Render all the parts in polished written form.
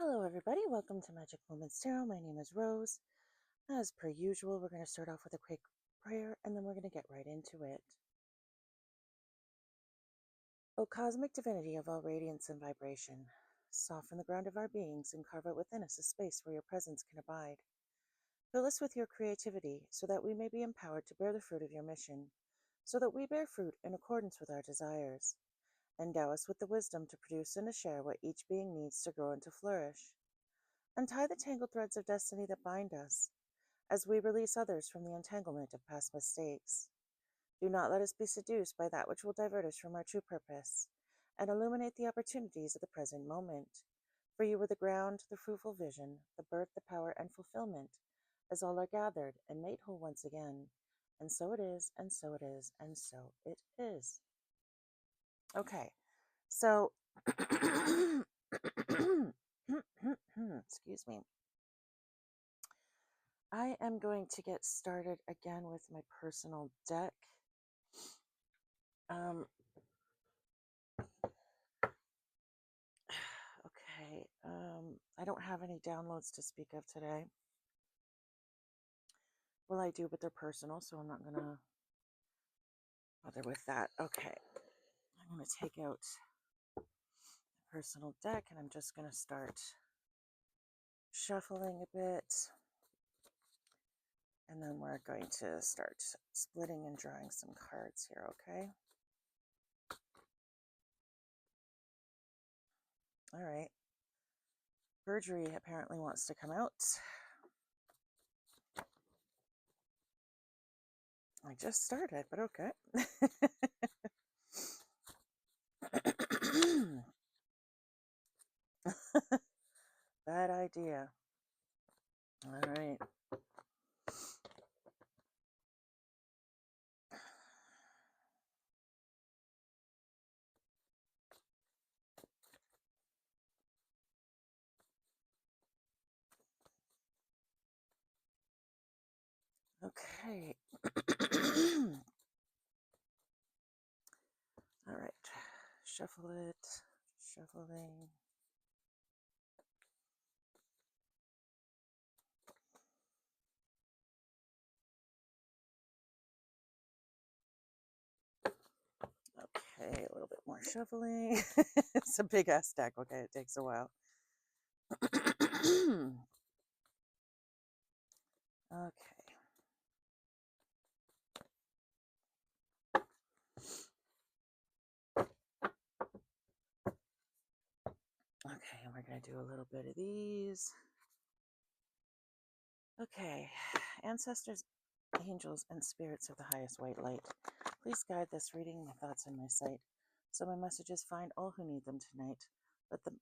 Hello everybody, welcome to Magic Moments Tarot. My name is Rose. As per usual, we're going to start off with a quick prayer and then we're going to get right into it. O cosmic divinity of all radiance and vibration, soften the ground of our beings and carve out within us a space where your presence can abide. Fill us with your creativity so that we may be empowered to bear the fruit of your mission, so that we bear fruit in accordance with our desires. Endow us with the wisdom to produce and to share what each being needs to grow and to flourish. Untie the tangled threads of destiny that bind us, as we release others from the entanglement of past mistakes. Do not let us be seduced by that which will divert us from our true purpose, and illuminate the opportunities of the present moment. For you are the ground, the fruitful vision, the birth, the power, and fulfillment, as all are gathered and made whole once again. And so it is, and so it is, and so it is. Okay, so, excuse me. I am going to get started again with my personal deck. Okay, I don't have any downloads to speak of today. Well, I do, but they're personal, so I'm not going to bother with that. Okay, I'm going to take out the personal deck, and I'm just going to start shuffling a bit. And then we're going to start splitting and drawing some cards here, okay? All right. Perjury apparently wants to come out. I just started, but okay. Bad idea. All right. Okay. All right. Shuffle it. Shuffling. Okay, a little bit more shuffling. It's a big ass deck. Okay, it takes a while. Okay. Okay, we're going to do a little bit of these. Okay, ancestors, angels, and spirits of the highest white light, please guide this reading, my thoughts, and my sight, so my messages find all who need them tonight. Let the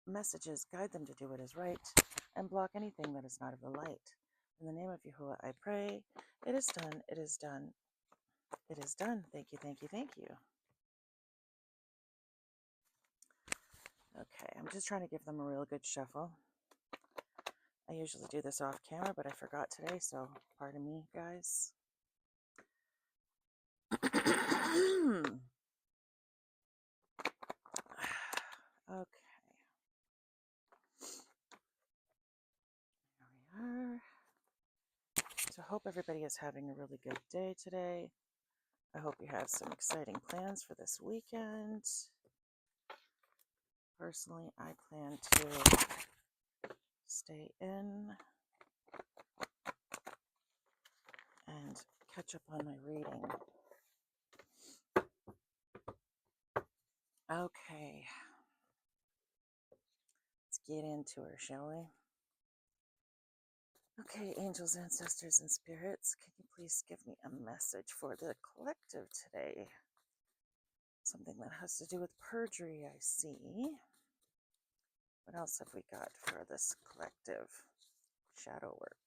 messages guide them to do what is right, and block anything that is not of the light. In the name of Yahuwah, I pray. It is done. It is done. It is done. Thank you, thank you, thank you. Okay, I'm just trying to give them a real good shuffle. I usually do this off camera, but I forgot today, so pardon me, guys. Okay. Here we are. So I hope everybody is having a really good day today. I hope you have some exciting plans for this weekend. Personally, I plan to stay in and catch up on my reading. Okay. Let's get into her, shall we? Okay, angels, ancestors, and spirits, can you please give me a message for the collective today? Something that has to do with perjury, I see. What else have we got for this collective? Shadow work.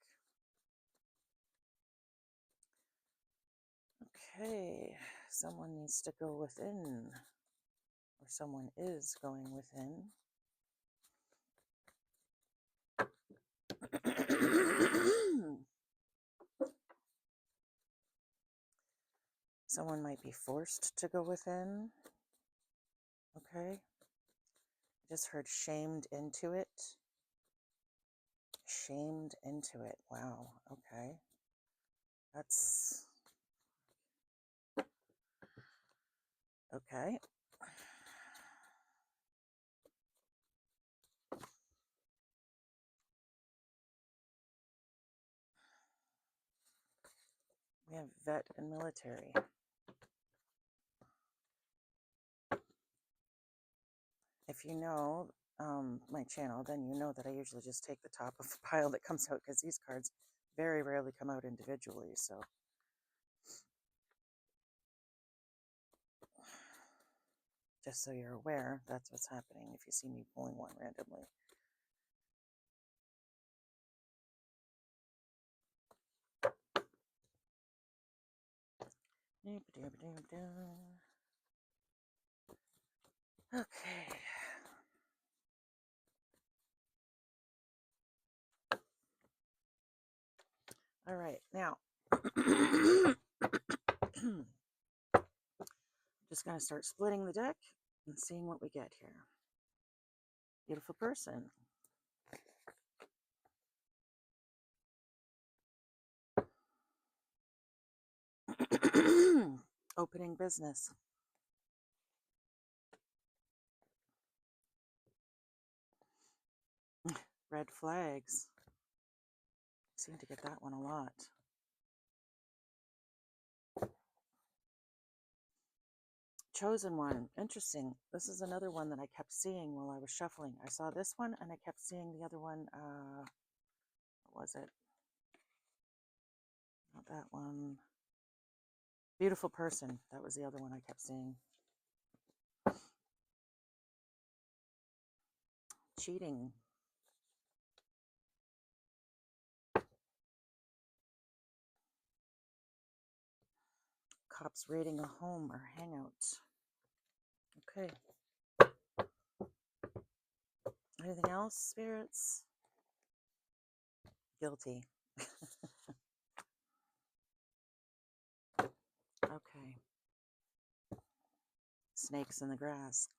Okay, someone needs to go within, or someone is going within. Someone might be forced to go within. Okay. I just heard shamed into it. shamed into it. Wow. Okay. That's okay. We have vet and military. If you know my channel, then you know that I usually just take the top of the pile that comes out because these cards very rarely come out individually. So just so you're aware, that's what's happening if you see me pulling one randomly. Okay. All right. Now, just going to start splitting the deck and seeing what we get here. Beautiful person. Opening business. Red flags. Seem to get that one a lot. Chosen one. Interesting. This is another one that I kept seeing while I was shuffling. I saw this one and I kept seeing the other one. What was it? Not that one. Beautiful person. That was the other one I kept seeing. Cheating. Cops raiding a home or hangout. Okay. Anything else, spirits? Guilty. Okay. Snakes in the grass.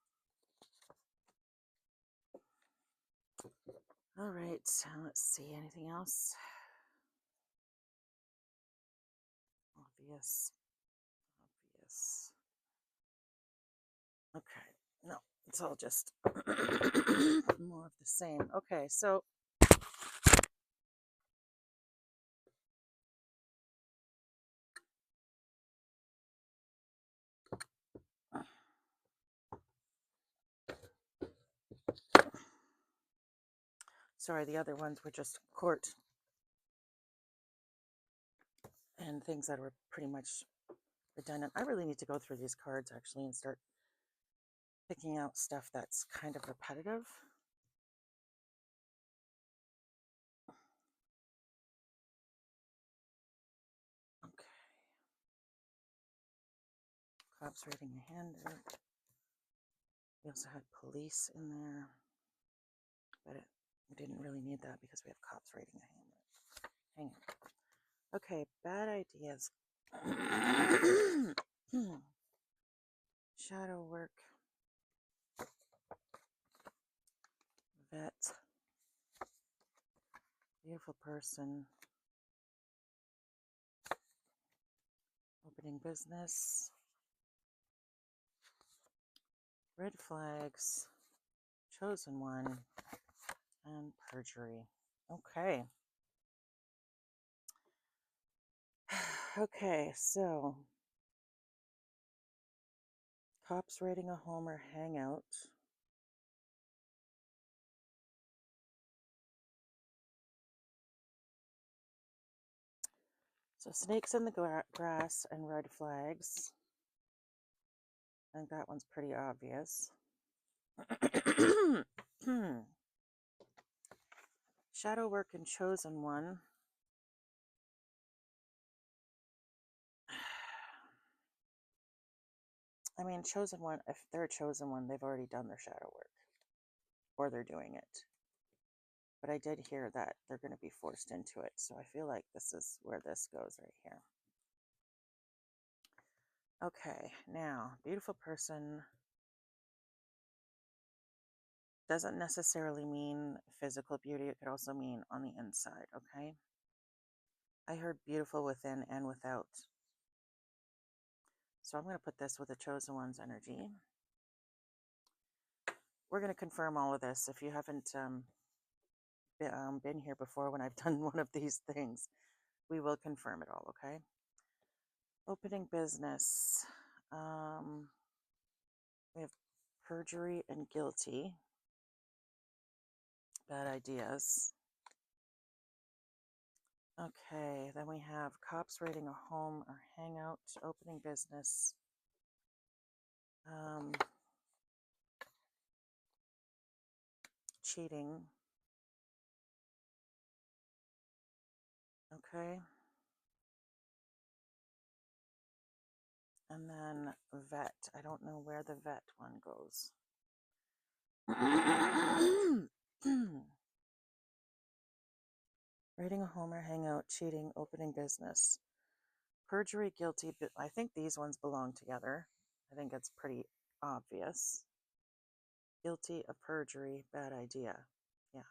All right. Let's see. Anything else? Obvious. Obvious. Okay. No, it's all just more of the same. Okay, so sorry, the other ones were just court and things that were pretty much redundant. I really need to go through these cards actually and start picking out stuff that's kind of repetitive. Okay. Cops raiding a handout. We also had police in there, but we didn't really need that because we have cops raiding a handout. Okay, bad ideas. Shadow work. Vet. Beautiful person. Opening business. Red flags. Chosen one. And perjury. Okay. Okay, so cops raiding a home or hangout. So snakes in the grass and red flags. I think that one's pretty obvious. Shadow work and chosen one. I mean, chosen one, if they're a chosen one, they've already done their shadow work. Or they're doing it. But I did hear that they're going to be forced into it. So I feel like this is where this goes right here. Okay, now, beautiful person. Doesn't necessarily mean physical beauty. It could also mean on the inside, okay? I heard beautiful within and without. So I'm going to put this with the Chosen One's energy. We're going to confirm all of this. If you haven't been here before when I've done one of these things, we will confirm it all, okay? Opening business. We have perjury and guilty. Bad ideas. Okay, then we have cops raiding a home or hangout, opening business. Cheating. Okay. And then vet. I don't know where the vet one goes. Raiding a home or hangout, cheating, opening business. Perjury, guilty. I think these ones belong together. I think it's pretty obvious. Guilty of perjury, bad idea. Yeah.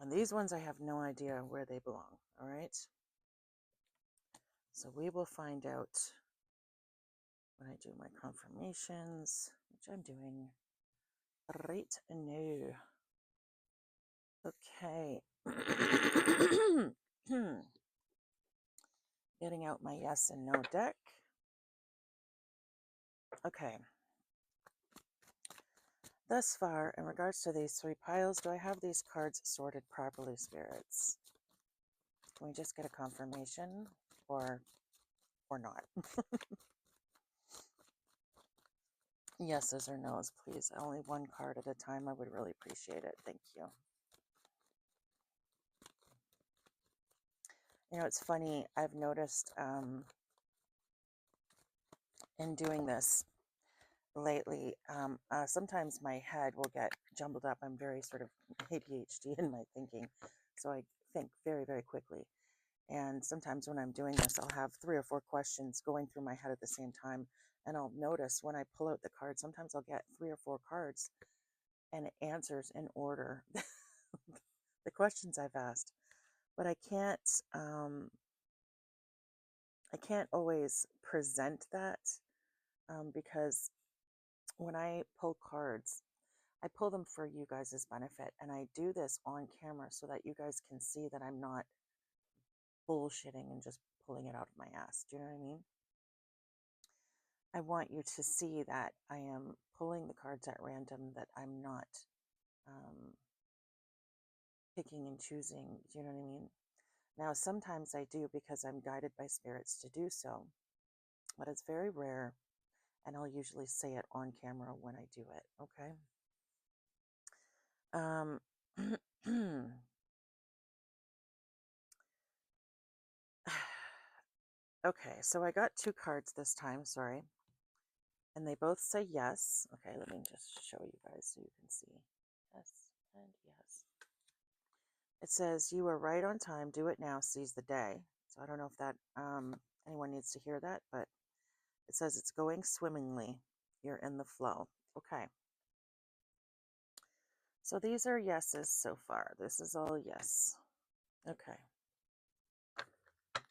And these ones I have no idea where they belong. All right. So we will find out when I do my confirmations, which I'm doing right now. Okay. Getting out my yes and no deck. Okay. Thus far, in regards to these three piles, do I have these cards sorted properly, spirits? Can we just get a confirmation or not? Yeses or nos, please. Only one card at a time. I would really appreciate it. Thank you. You know, it's funny. I've noticed in doing this lately, sometimes my head will get jumbled up. I'm very sort of ADHD in my thinking, so I think very, very quickly. And sometimes when I'm doing this, I'll have 3 or 4 questions going through my head at the same time. And I'll notice when I pull out the card, sometimes I'll get 3 or 4 cards and answers in order. The questions I've asked. But I can't always present that because when I pull cards, I pull them for you guys' benefit. And I do this on camera so that you guys can see that I'm not bullshitting and just pulling it out of my ass. Do you know what I mean? I want you to see that I am pulling the cards at random, that I'm not picking and choosing. Do you know what I mean? Now, sometimes I do because I'm guided by spirits to do so, but it's very rare, and I'll usually say it on camera when I do it, okay? Okay, so I got 2 cards this time, sorry. And they both say yes. Okay, let me just show you guys so you can see. Yes and yes. It says, you are right on time. Do it now. Seize the day. So I don't know if that anyone needs to hear that, but it says it's going swimmingly. You're in the flow. Okay. So these are yeses so far. This is all yes. Okay.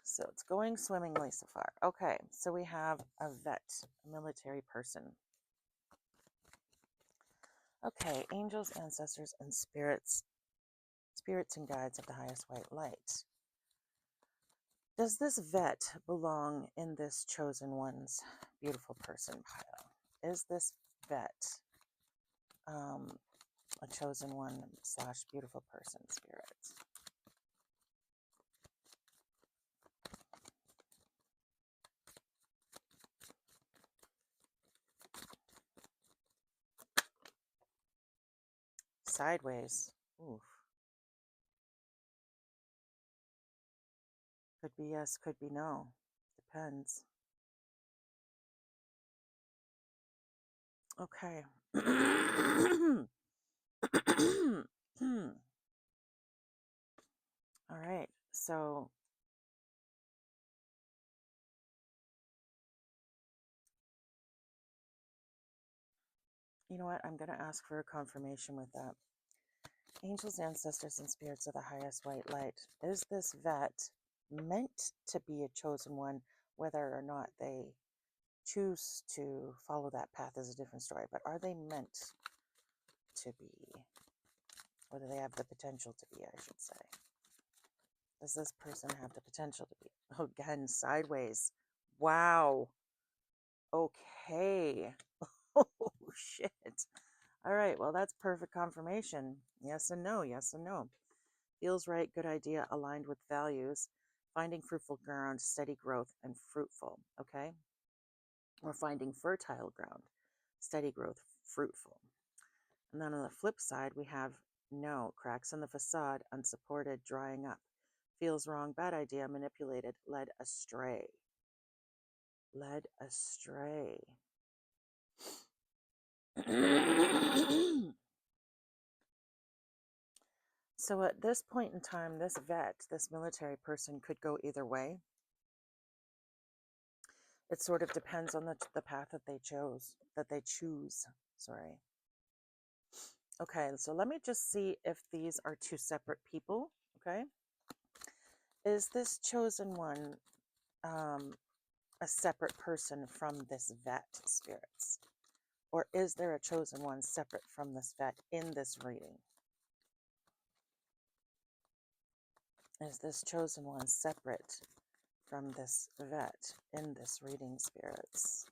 So it's going swimmingly so far. Okay. So we have a vet, a military person. Okay. Angels, ancestors, and spirits. Spirits and guides of the highest white light. Does this vet belong in this chosen one's beautiful person pile? Is this vet a chosen one / beautiful person spirit? Sideways. Oof. Could be yes, could be no. Depends. Okay. All right. So You know what? I'm going to ask for a confirmation with that. Angels, ancestors, and spirits of the highest white light. Is this vet meant to be a chosen one? Whether or not they choose to follow that path is a different story. But are they meant to be? Whether they have the potential to be, I should say. Does this person have the potential to be? Oh, again, sideways. Wow. Okay. Oh, shit. All right. Well, that's perfect confirmation. Yes and no. Yes and no. Feels right. Good idea. Aligned with values. Finding fruitful ground. Steady growth and fruitful. Okay. Or finding fertile ground. Steady growth. Fruitful. And then on the flip side, we have no. Cracks in the facade. Unsupported. Drying up. Feels wrong. Bad idea. Manipulated. Led astray. Led astray. So at this point in time, this vet, this military person could go either way. It sort of depends on the path that they choose. Sorry. Okay, so let me just see if these are two separate people. Okay. Is this chosen one a separate person from this vet, spirits? Or is there a chosen one separate from this vet in this reading? Is this chosen one separate from this vet in this reading, spirits?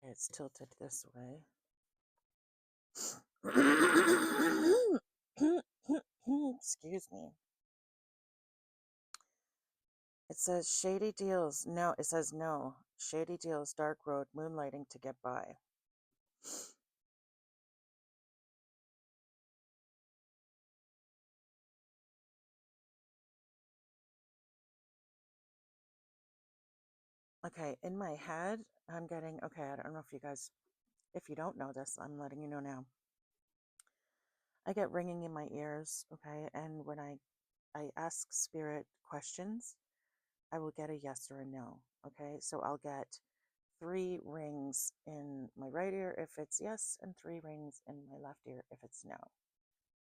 It's tilted this way. Excuse me. It says shady deals. No, it says no. Shady deals, dark road, moonlighting to get by. Okay, in my head, I'm getting, okay, I don't know if you guys, if you don't know this, I'm letting you know now. I get ringing in my ears, okay, and when I ask spirit questions, I will get a yes or a no, okay? So I'll get 3 rings in my right ear if it's yes, and 3 rings in my left ear if it's no.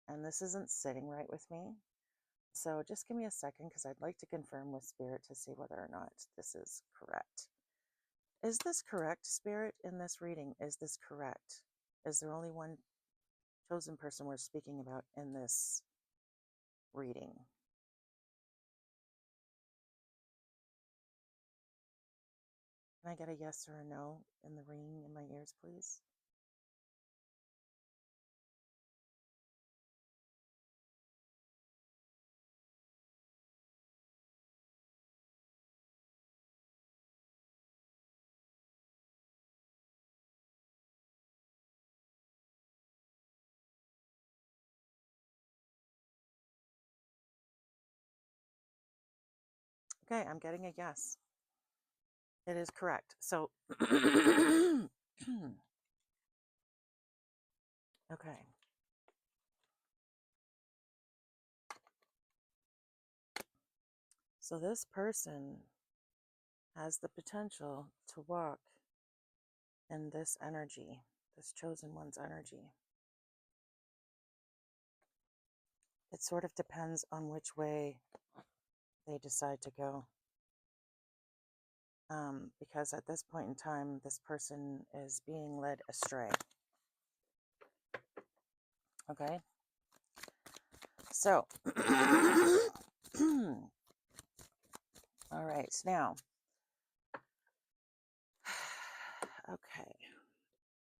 And this isn't sitting right with me. So just give me a second because I'd like to confirm with Spirit to see whether or not this is correct. Is this correct, Spirit, in this reading? Is this correct? Is there only one chosen person we're speaking about in this reading? Can I get a yes or a no in the ringing in my ears, please? Okay, I'm getting a yes. It is correct. So, okay. So this person has the potential to walk in this energy, this chosen one's energy. It sort of depends on which way they decide to go. Because at this point in time, this person is being led astray. Okay? So, all right, now, okay.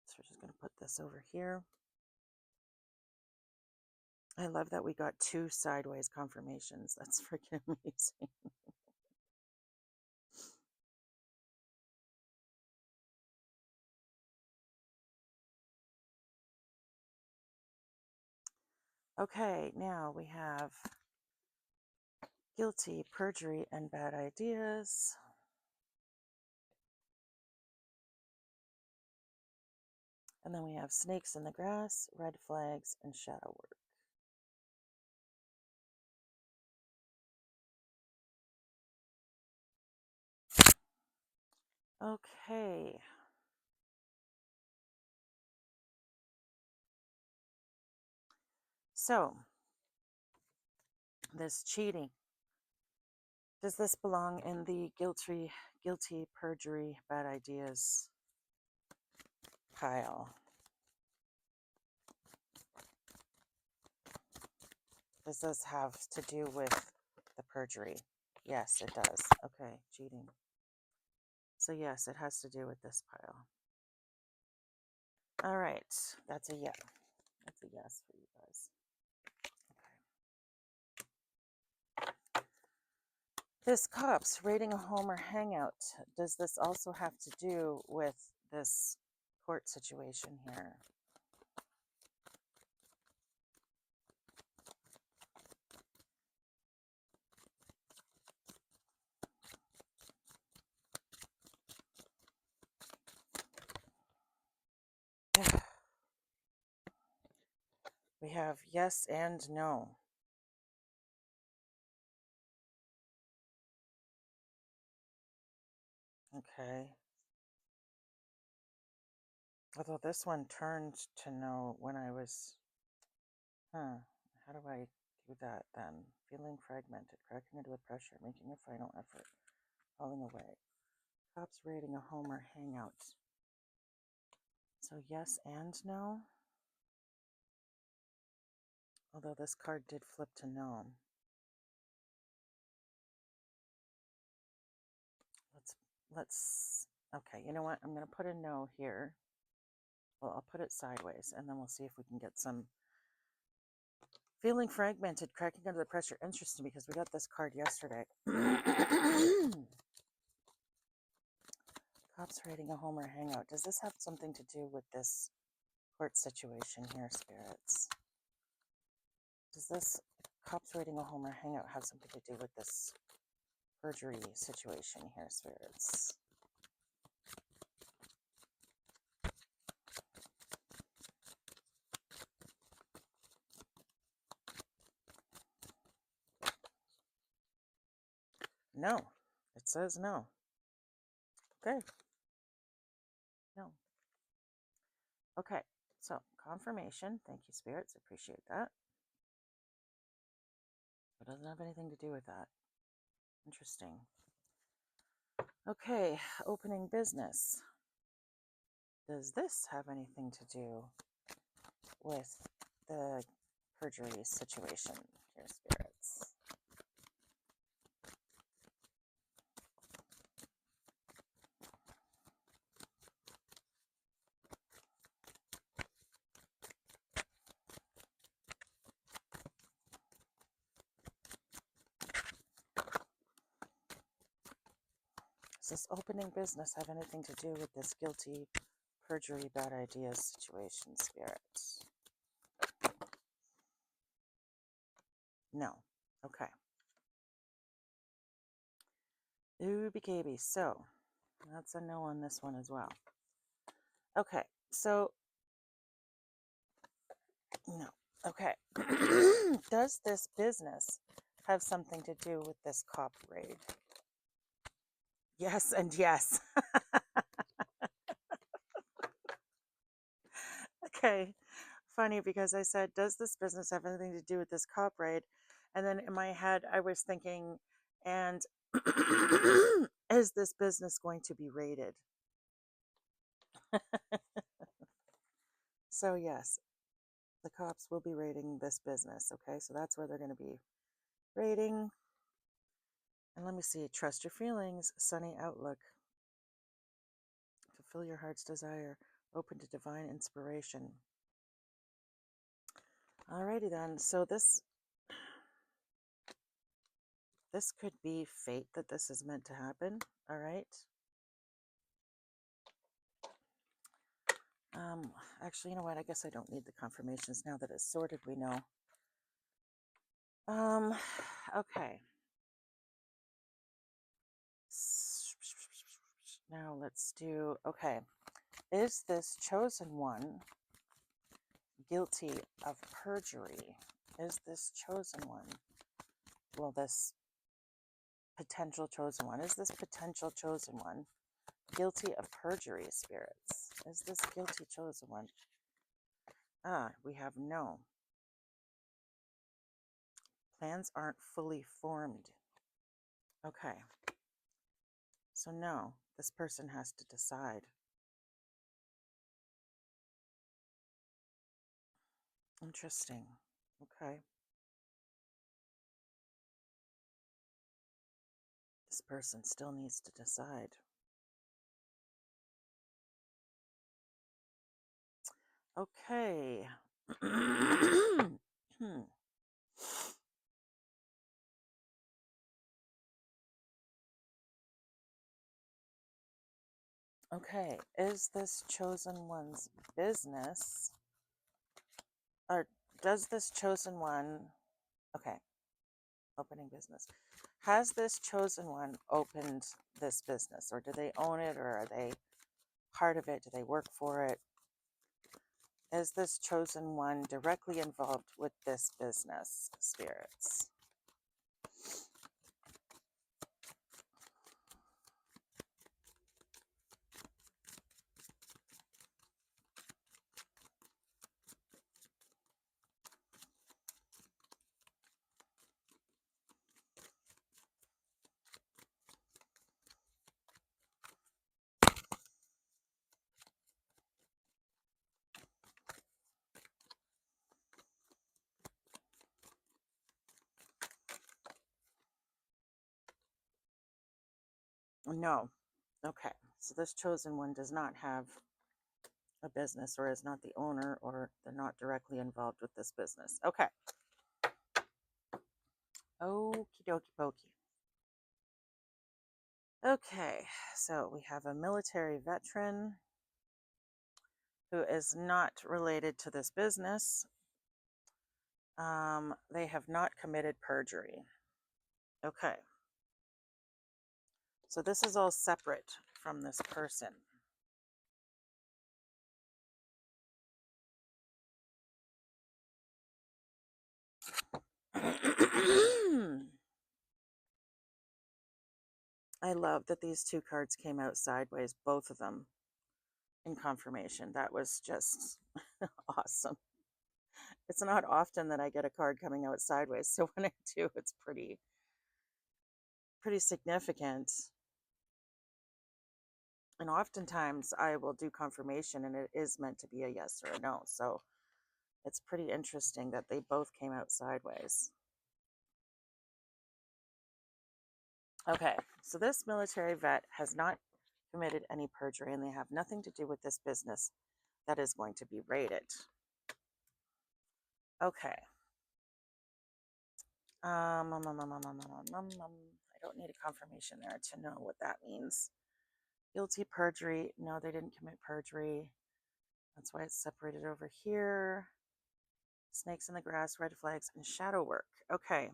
So we're just going to put this over here. I love that we got 2 sideways confirmations. That's freaking amazing. Okay, now we have guilty, perjury, and bad ideas. And then we have snakes in the grass, red flags, and shadow work. Okay. So, this cheating, does this belong in the guilty, perjury, bad ideas pile? Does this have to do with the perjury? Yes, it does. Okay, cheating. So yes, it has to do with this pile. All right, that's a yes. That's a yes for you guys. Okay. This cops raiding a home or hangout. Does this also have to do with this court situation here? We have yes and no. Okay. Although this one turned to no when I was, how do I do that then? Feeling fragmented, cracking into the pressure, making a final effort, falling away. Cops raiding a home or hangout. So yes and no. Although this card did flip to no. Let's, okay, you know what? I'm going to put a no here. Well, I'll put it sideways, and then we'll see if we can get some feeling fragmented, cracking under the pressure. Interesting, because we got this card yesterday. Cops raiding a home or hangout. Does this have something to do with this court situation here, spirits? Does this cops raiding a home or hangout have something to do with this perjury situation here, spirits? No. It says no. Okay. No. Okay. So, confirmation. Thank you, spirits. Appreciate that. It doesn't have anything to do with that. Interesting. Okay. Opening business. Does this have anything to do with the perjury situation here, spirits? Does this opening business have anything to do with this guilty, perjury, bad ideas situation, spirits? No. Okay. Ooby Gaby. So, that's a no on this one as well. Okay. So, no. Okay. Does this business have something to do with this cop raid? Yes and yes. Okay. Funny, because I said, does this business have anything to do with this cop raid? And then in my head, I was thinking, and is this business going to be raided? So, yes, the cops will be raiding this business. Okay. So that's where they're going to be raiding. And let me see. Trust your feelings, sunny outlook. Fulfill your heart's desire. Open to divine inspiration. Alrighty then. So this could be fate that this is meant to happen. All right. Actually, you know what? I guess I don't need the confirmations now that it's sorted. We know. Okay. Now let's do. Okay. Is this chosen one guilty of perjury? Is this chosen one? Well, this potential chosen one. Is this potential chosen one Guilty of perjury, spirits. Is this guilty chosen one? We have no. Plans aren't fully formed. Okay. So no, this person has to decide. Interesting. Okay. This person still needs to decide. Okay. Okay. Is this chosen one's business? Or does this chosen one... Okay. Opening business. Has this chosen one opened this business? Or do they own it? Or are they part of it? Do they work for it? Is this chosen one directly involved with this business, spirits? No. Okay. So this chosen one does not have a business, or is not the owner, or they're not directly involved with this business. Okay. Okie dokie pokey. Okay. So we have a military veteran who is not related to this business. They have not committed perjury. Okay. So this is all separate from this person. I love that these two cards came out sideways, both of them, in confirmation. That was just awesome. It's not often that I get a card coming out sideways, so when I do, it's pretty significant. And oftentimes I will do confirmation and it is meant to be a yes or a no. So it's pretty interesting that they both came out sideways. Okay, so this military vet has not committed any perjury, and they have nothing to do with this business that is going to be raided. Okay. I don't need a confirmation there to know what that means. Guilty perjury. No, they didn't commit perjury. That's why it's separated over here. Snakes in the grass, red flags, and shadow work. Okay.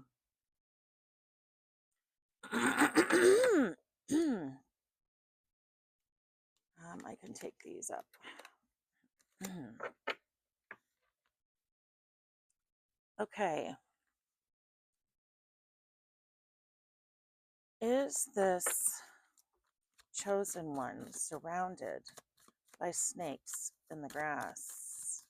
I can take these up. Okay. Is this chosen one surrounded by snakes in the grass?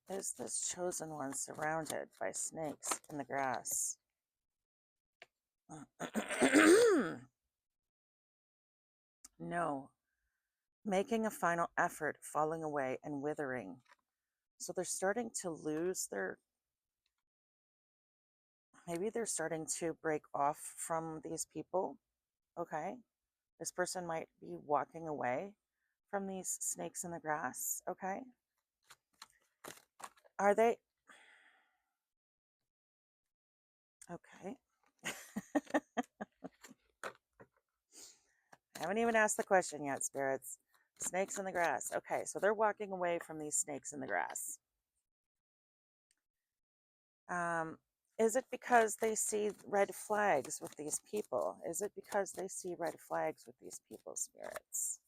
Is this chosen one surrounded by snakes in the grass? No. Making a final effort, falling away, and withering. So they're starting to lose their... Maybe they're starting to break off from these people. Okay. This person might be walking away from these snakes in the grass. Okay. Are they... Okay. I haven't even asked the question yet, spirits. Snakes in the grass. Okay, so they're walking away from these snakes in the grass. Is it because they see red flags with these people? Is it because they see red flags with these people, spirits?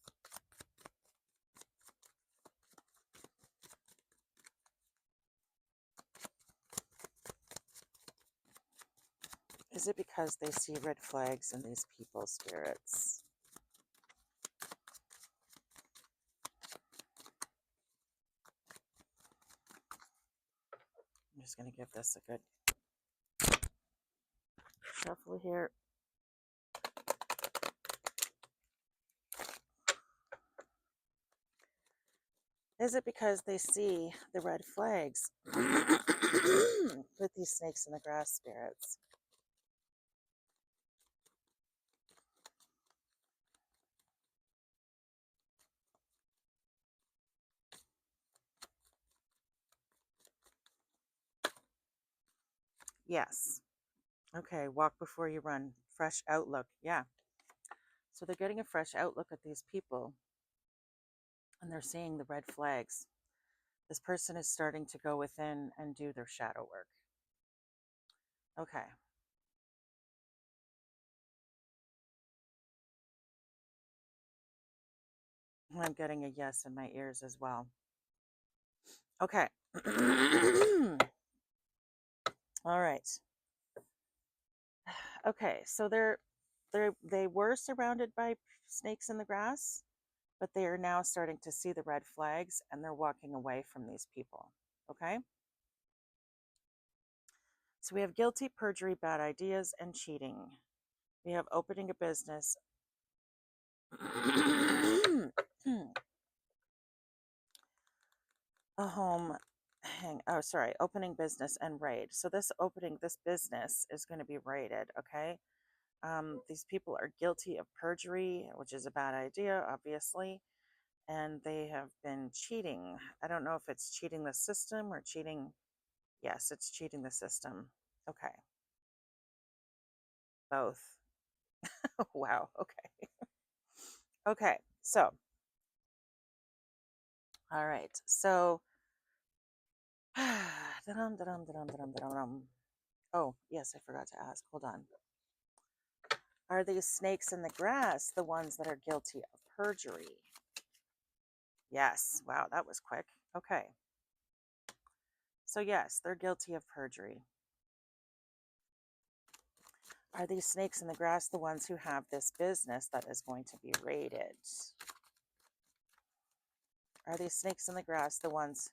Is it because they see red flags in these people, spirits? going to give this a good shuffle here. Is it because they see the red flags with these snakes in the grass spirits? Yes. Okay, walk before you run. Fresh outlook. Yeah. So they're getting a fresh outlook at these people and they're seeing the red flags. This person is starting to go within and do their shadow work. Okay. I'm getting a yes in my ears as well. Okay. All right. Okay, so they were surrounded by snakes in the grass, but they are now starting to see the red flags and they're walking away from these people. Okay? So we have guilty, perjury, bad ideas, and cheating. We have opening a business. A home. Opening business and raid. So this business is going to be raided. Okay. These people are guilty of perjury, which is a bad idea, obviously, and they have been cheating. I don't know if it's cheating the system or cheating. Yes, it's cheating the system. Okay. Both. Wow. Okay. Okay. So, all right. So, oh, yes, I forgot to ask. Hold on. Are these snakes in the grass the ones that are guilty of perjury? Yes. Wow, that was quick. Okay. So, yes, they're guilty of perjury. Are these snakes in the grass the ones who have this business that is going to be raided? Are these snakes in the grass the ones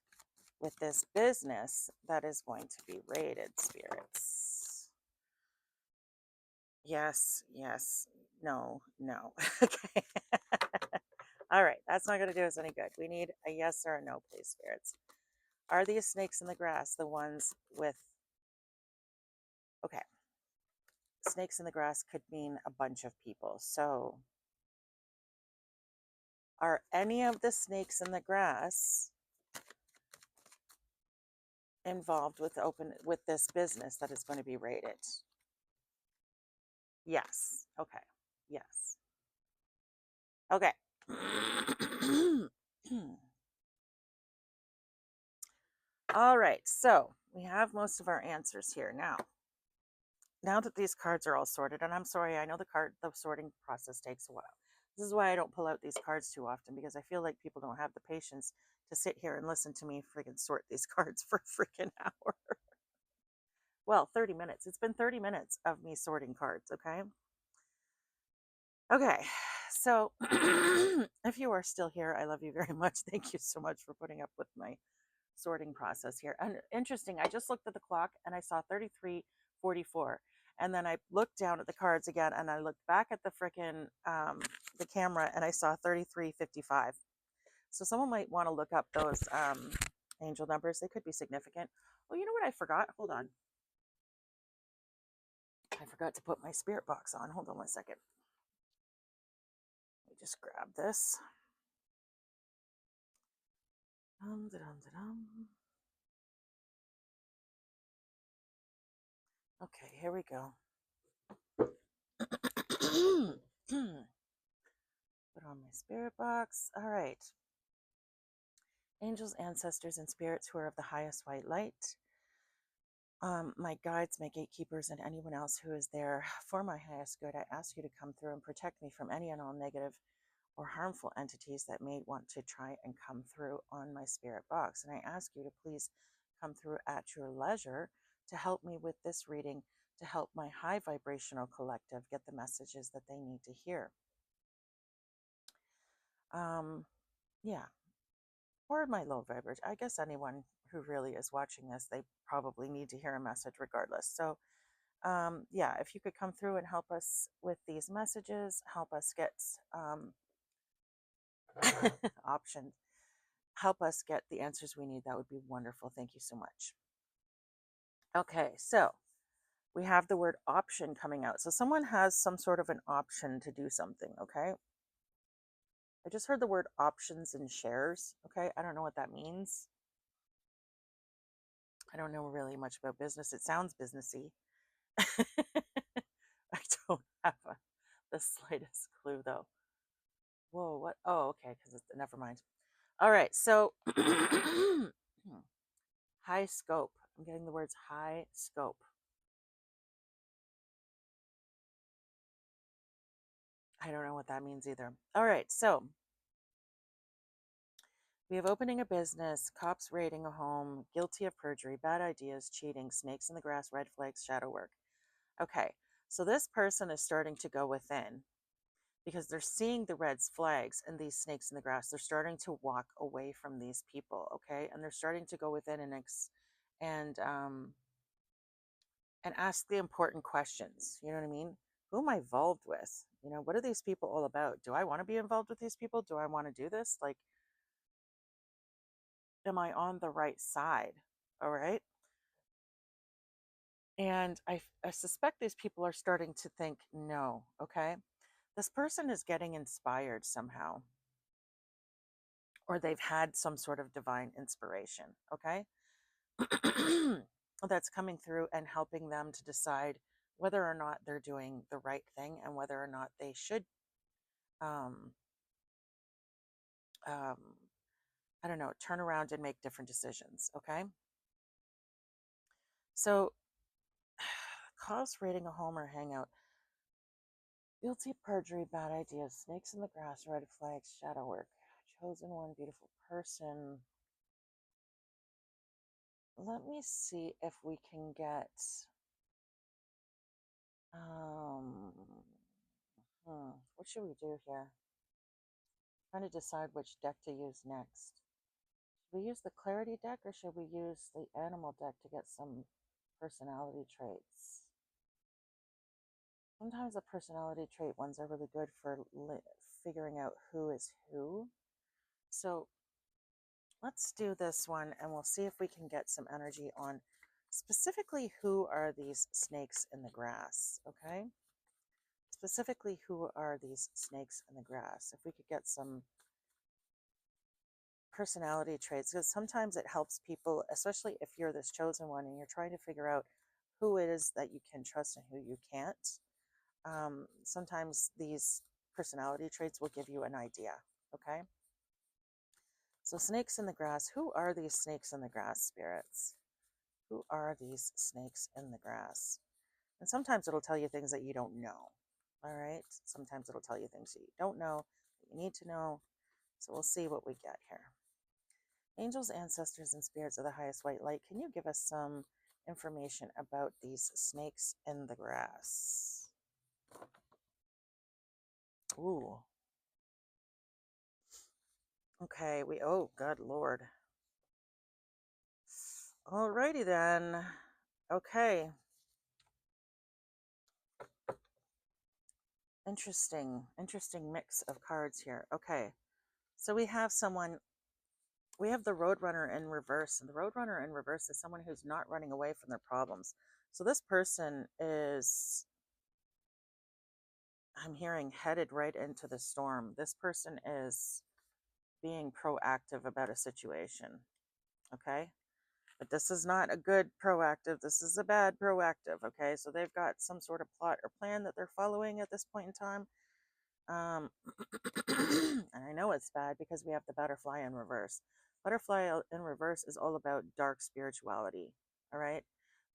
with this business that is going to be raided, spirits? Yes, yes, no, no. Okay. All right, that's not going to do us any good. We need a yes or a no, please, spirits. Are these snakes in the grass the ones with... Okay. Snakes in the grass could mean a bunch of people. So, are any of the snakes in the grass involved with this business that is going to be raided? Yes. Okay. Yes. Okay. All right. So we have most of our answers here now. Now that these cards are all sorted, and I'm sorry, I know the sorting process takes a while. This is why I don't pull out these cards too often, because I feel like people don't have the patience to sit here and listen to me freaking sort these cards for a freaking hour. Well, 30 minutes. It's been 30 minutes of me sorting cards, okay? Okay, so if you are still here, I love you very much. Thank you so much for putting up with my sorting process here. And interesting, I just looked at the clock and I saw 33:44. And then I looked down at the cards again and I looked back at the frickin' the camera and I saw 33:55. So someone might want to look up those angel numbers. They could be significant. Oh, you know what I forgot? Hold on. I forgot to put my spirit box on. Hold on one second. Let me just grab this. Okay, here we go. Put on my spirit box. All right. Angels, ancestors, and spirits who are of the highest white light. My guides, my gatekeepers, and anyone else who is there for my highest good, I ask you to come through and protect me from any and all negative or harmful entities that may want to try and come through on my spirit box. And I ask you to please come through at your leisure to help me with this reading, to help my high vibrational collective get the messages that they need to hear. Yeah. Or my low vibration. I guess anyone who really is watching this, they probably need to hear a message regardless. So, yeah, if you could come through and help us with these messages, help us get options, help us get the answers we need, that would be wonderful. Thank you so much. Okay, so we have the word option coming out. So someone has some sort of an option to do something, okay? I just heard the word options and shares, okay? I don't know what that means. I don't know really much about business. It sounds businessy. I don't have the slightest clue though. Whoa, what? Oh, okay, because it's never mind. All right, so high scope. I'm getting the words high scope. I don't know what that means either. All right, so we have opening a business, cops raiding a home, guilty of perjury, bad ideas, cheating, snakes in the grass, red flags, shadow work. Okay, so this person is starting to go within because they're seeing the red flags and these snakes in the grass. They're starting to walk away from these people, okay, and they're starting to go within and and ask the important questions. You know what I mean? Who am I involved with? You know, what are these people all about? Do I want to be involved with these people? Do I want to do this? Like, am I on the right side? All right. And I suspect these people are starting to think, no, okay, this person is getting inspired somehow, or they've had some sort of divine inspiration, okay, that's coming through and helping them to decide whether or not they're doing the right thing and whether or not they should, um, um, I don't know, turn around and make different decisions, okay? So, cause raiding a home or hangout. Guilty, perjury, bad ideas, snakes in the grass, red flags, shadow work. Chosen one, beautiful person. Let me see if we can get um what should we do here? Trying to decide which deck to use next. Should we use the clarity deck or should we use the animal deck to get some personality traits? Sometimes the personality trait ones are really good for figuring out who is who. So let's do this one and we'll see if we can get some energy on specifically who are these snakes in the grass, okay? Specifically, who are these snakes in the grass? If we could get some personality traits, because sometimes it helps people, especially if you're this chosen one and you're trying to figure out who it is that you can trust and who you can't. Sometimes these personality traits will give you an idea, okay? So snakes in the grass, who are these snakes in the grass, spirits? Who are these snakes in the grass? And sometimes it'll tell you things that you don't know, all right? Sometimes it'll tell you things that you don't know, that you need to know. So we'll see what we get here. Angels, ancestors, and spirits of the highest white light, can you give us some information about these snakes in the grass? Ooh. Okay, oh, good Lord. Alrighty then. Okay. Interesting mix of cards here. Okay. So we have the Roadrunner in reverse, and the Roadrunner in reverse is someone who's not running away from their problems. So this person is, I'm hearing, headed right into the storm. This person is being proactive about a situation, okay? But this is not a good proactive. This is a bad proactive, okay? So they've got some sort of plot or plan that they're following at this point in time. And I know it's bad because we have the butterfly in reverse. Butterfly in reverse is all about dark spirituality, all right?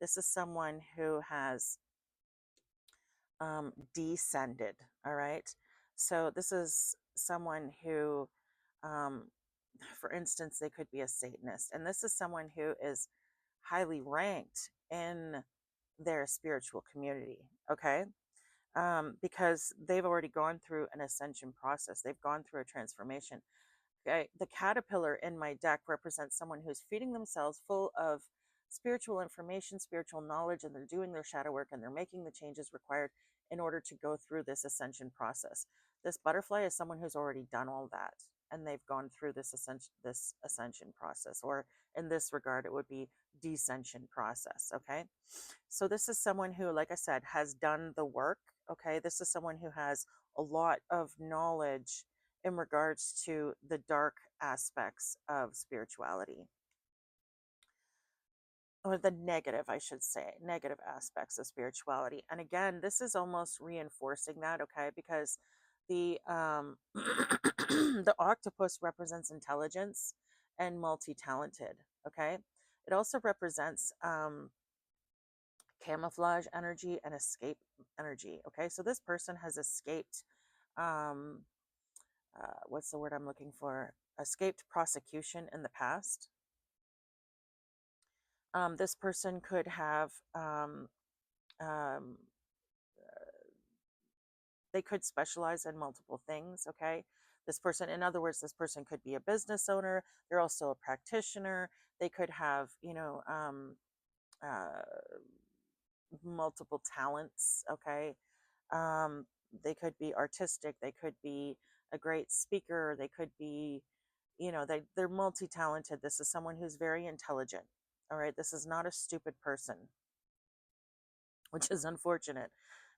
This is someone who has descended, all right? So this is someone who, um, for instance, they could be a Satanist, and this is someone who is highly ranked in their spiritual community, okay? Because they've already gone through an ascension process. They've gone through a transformation. Okay, the caterpillar in my deck represents someone who's feeding themselves full of spiritual information, spiritual knowledge, and they're doing their shadow work and they're making the changes required in order to go through this ascension process. This butterfly is someone who's already done all that and they've gone through this ascension process, or in this regard, it would be descension process. Okay, so this is someone who, like I said, has done the work. Okay, this is someone who has a lot of knowledge in regards to the dark aspects of spirituality, or the negative, I should say, negative aspects of spirituality. And again, this is almost reinforcing that, okay, because the the octopus represents intelligence and multi-talented. Okay, it also represents camouflage energy and escape energy. Okay, so this person has escaped um what's the word I'm looking for, escaped prosecution in the past. This person could have um, they could specialize in multiple things. Okay, this person, in other words, this person could be a business owner, they're also a practitioner, they could have, uh, multiple talents. Okay, um, they could be artistic, they could be a great speaker, they could be, they're multi-talented. This is someone who's very intelligent. All right, this is not a stupid person, which is unfortunate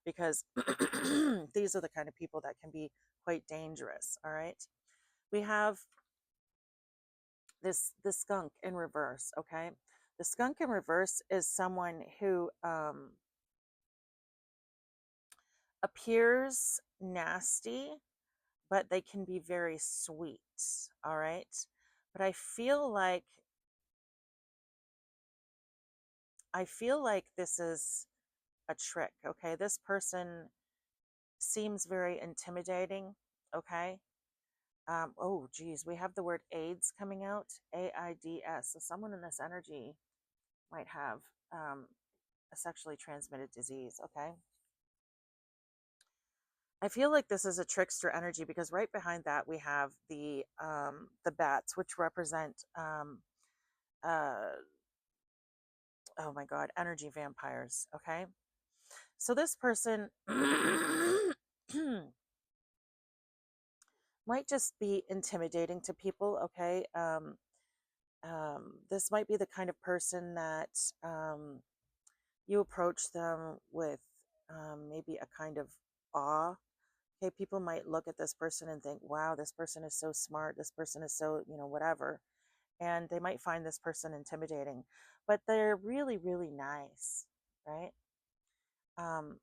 because these are the kind of people that can be quite dangerous. All right, we have this skunk in reverse. Okay, the skunk in reverse is someone who appears nasty, but they can be very sweet. All right, but I feel like this is a trick. Okay, this person seems very intimidating. Okay, oh geez, we have the word AIDS coming out, AIDS. So someone in this energy might have a sexually transmitted disease. Okay, I feel like this is a trickster energy because right behind that we have the bats, which represent uh oh my god, energy vampires. Okay, so this person might just be intimidating to people. Okay, this might be the kind of person that you approach them with maybe a kind of awe. Okay, people might look at this person and think, wow, this person is so smart, this person is so, whatever. And they might find this person intimidating, but they're really, really nice, right?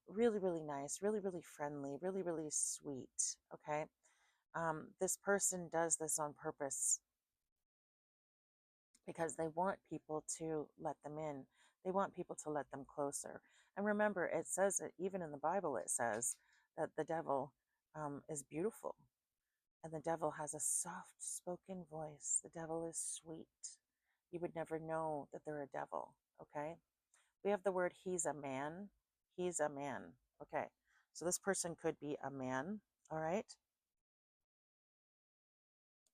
Really, really nice, really, really friendly, really, really sweet. Okay. This person does this on purpose because they want people to let them in. They want people to let them closer. And remember, it says it, even in the Bible, it says that the devil is beautiful and the devil has a soft spoken voice. The devil is sweet. You would never know that they're a devil. Okay. We have the word he's a man. He's a man. Okay. So this person could be a man. All right.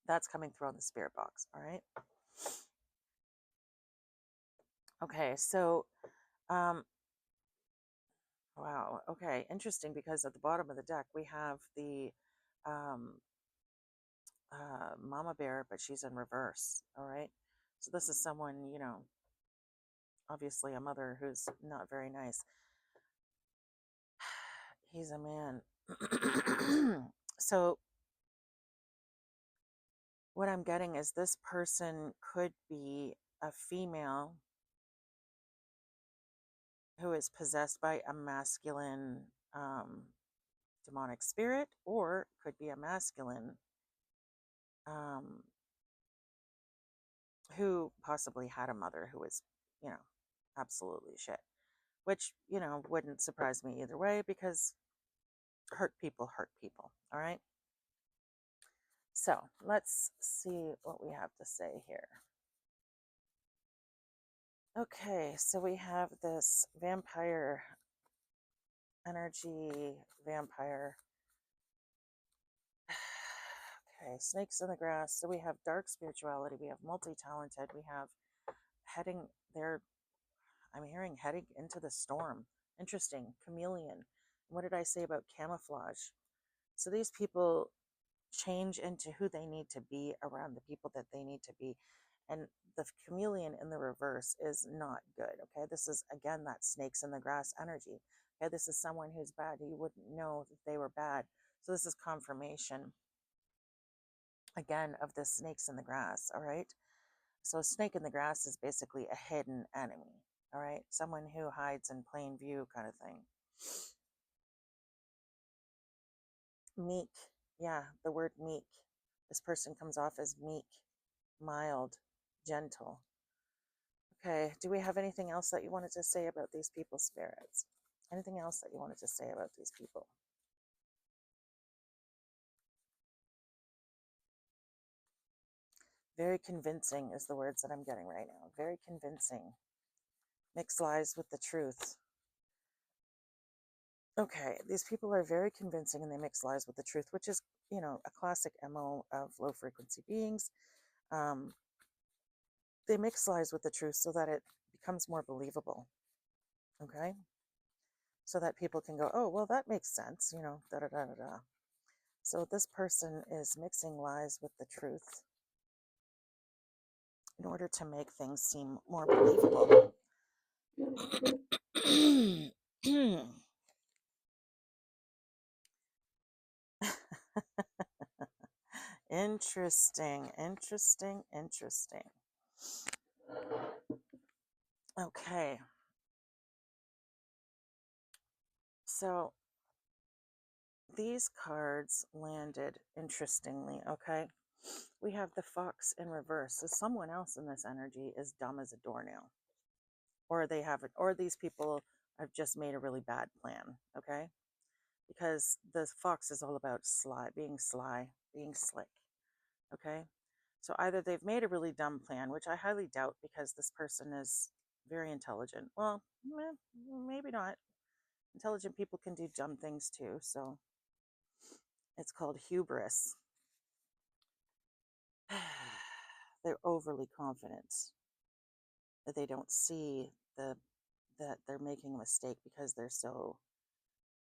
That's coming through on the spirit box. All right. Okay. So, um, wow. Okay. Interesting, because at the bottom of the deck, we have the um, mama bear, but she's in reverse. All right. So this is someone, obviously a mother who's not very nice. He's a man. So what I'm getting is this person could be a female who is possessed by a masculine demonic spirit, or could be a masculine um, who possibly had a mother who was, you know, absolutely shit. Which, wouldn't surprise me either way, because hurt people hurt people. All right. So let's see what we have to say here. Okay, so we have this vampire energy, vampire. Okay, snakes in the grass. So we have dark spirituality, we have multi-talented, we have heading there. I'm hearing heading into the storm. Interesting. Chameleon. What did I say about camouflage? So these people change into who they need to be around the people that they need to be. And the chameleon in the reverse is not good. Okay. This is, again, that snakes in the grass energy. Okay. This is someone who's bad. You wouldn't know that they were bad. So this is confirmation, again, of the snakes in the grass. All right. So a snake in the grass is basically a hidden enemy. All right. Someone who hides in plain view, kind of thing. Meek. Yeah. The word meek. This person comes off as meek, mild, gentle. Okay, do we have anything else that you wanted to say about these people, spirits? Anything else that you wanted to say about these people? Very convincing is the words that I'm getting right now. Very convincing. Mix lies with the truth. Okay, these people are very convincing and they mix lies with the truth, which is, a classic MO of low frequency beings. They mix lies with the truth so that it becomes more believable. Okay, so that people can go, oh, well, that makes sense, da da da da da. So this person is mixing lies with the truth in order to make things seem more believable. Interesting, interesting, interesting. Okay. So these cards landed interestingly, okay? We have the fox in reverse. So someone else in this energy is dumb as a doornail. Or they haven't, or these people have just made a really bad plan, okay? Because the fox is all about sly, being slick, okay? So either they've made a really dumb plan, which I highly doubt because this person is very intelligent. Well, maybe not. Intelligent people can do dumb things too, so it's called hubris. They're overly confident that they don't see that they're making a mistake because they're so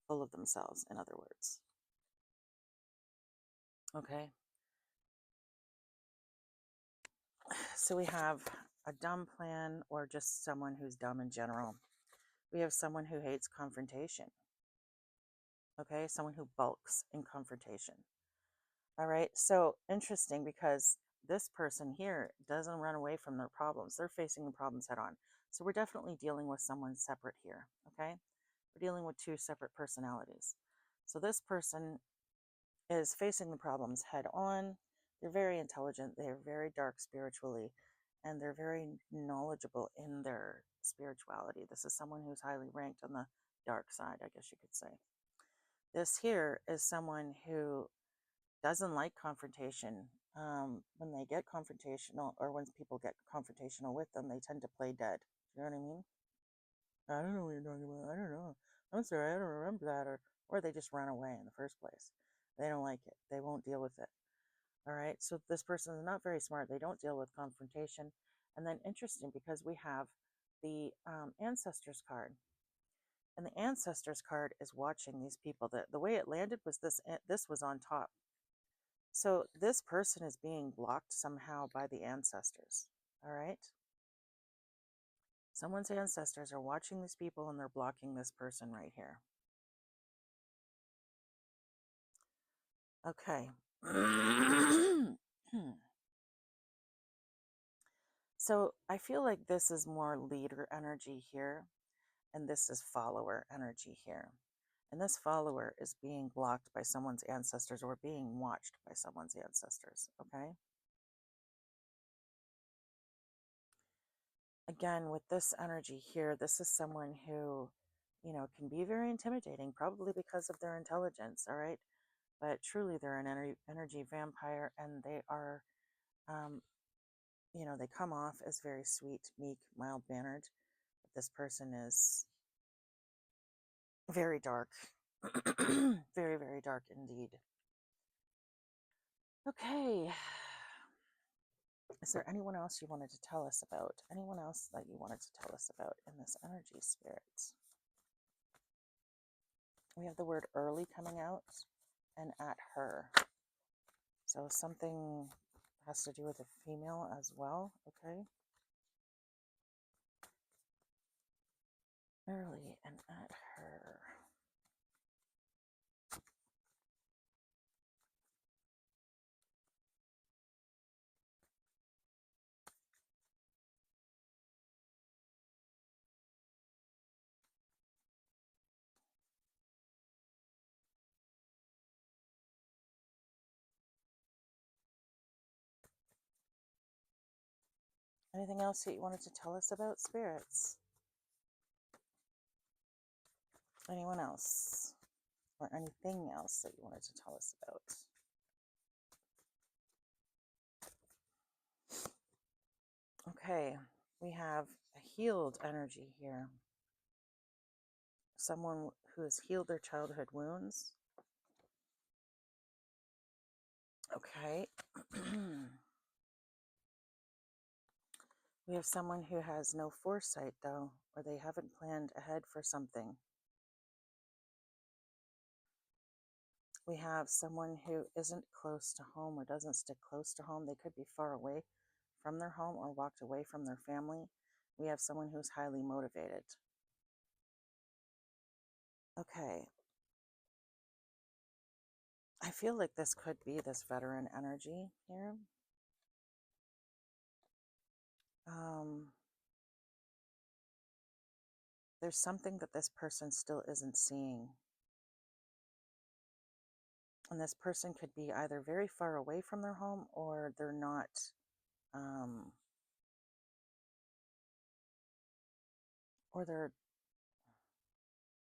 full of themselves, in other words. Okay. So we have a dumb plan or just someone who's dumb in general. We have someone who hates confrontation. Okay. Someone who bulks in confrontation. All right. So interesting because this person here doesn't run away from their problems. They're facing the problems head on. So we're definitely dealing with someone separate here. Okay. We're dealing with two separate personalities. So this person is facing the problems head on. They're very intelligent. They're very dark spiritually, and they're very knowledgeable in their spirituality. This is someone who's highly ranked on the dark side, I guess you could say. This here is someone who doesn't like confrontation. When they get confrontational, or when people get confrontational with them, they tend to play dead. You know what I mean? I don't know what you're talking about. I don't know. I'm sorry, I don't remember that. Or they just run away in the first place. They don't like it. They won't deal with it. All right. So this person is not very smart. They don't deal with confrontation. And then interesting because we have the ancestors card. And the ancestors card is watching these people. The way it landed was this was on top. So this person is being blocked somehow by the ancestors. All right. Someone's ancestors are watching these people and they're blocking this person right here. Okay. So I feel like this is more leader energy here, and this is follower energy here. And this follower is being blocked by someone's ancestors or being watched by someone's ancestors. Okay. Again, with this energy here, this is someone who, can be very intimidating, probably because of their intelligence. All right. But truly, they're an energy vampire, and they are, um, they come off as very sweet, meek, mild mannered. But this person is very dark, very, very dark indeed. Okay. Is there anyone else you wanted to tell us about? Anyone else that you wanted to tell us about in this energy, spirits? We have the word early coming out and at her. So something has to do with a female as well. Okay. Early and at her. Anything else that you wanted to tell us about, spirits? Anyone else? Or anything else that you wanted to tell us about? Okay, we have a healed energy here. Someone who has healed their childhood wounds. Okay. We have someone who has no foresight, though, or they haven't planned ahead for something. We have someone who isn't close to home or doesn't stick close to home. They could be far away from their home or walked away from their family. We have someone who's highly motivated. Okay. I feel like this could be this veteran energy here. There's something that this person still isn't seeing. And this person could be either very far away from their home or they're not, or they're,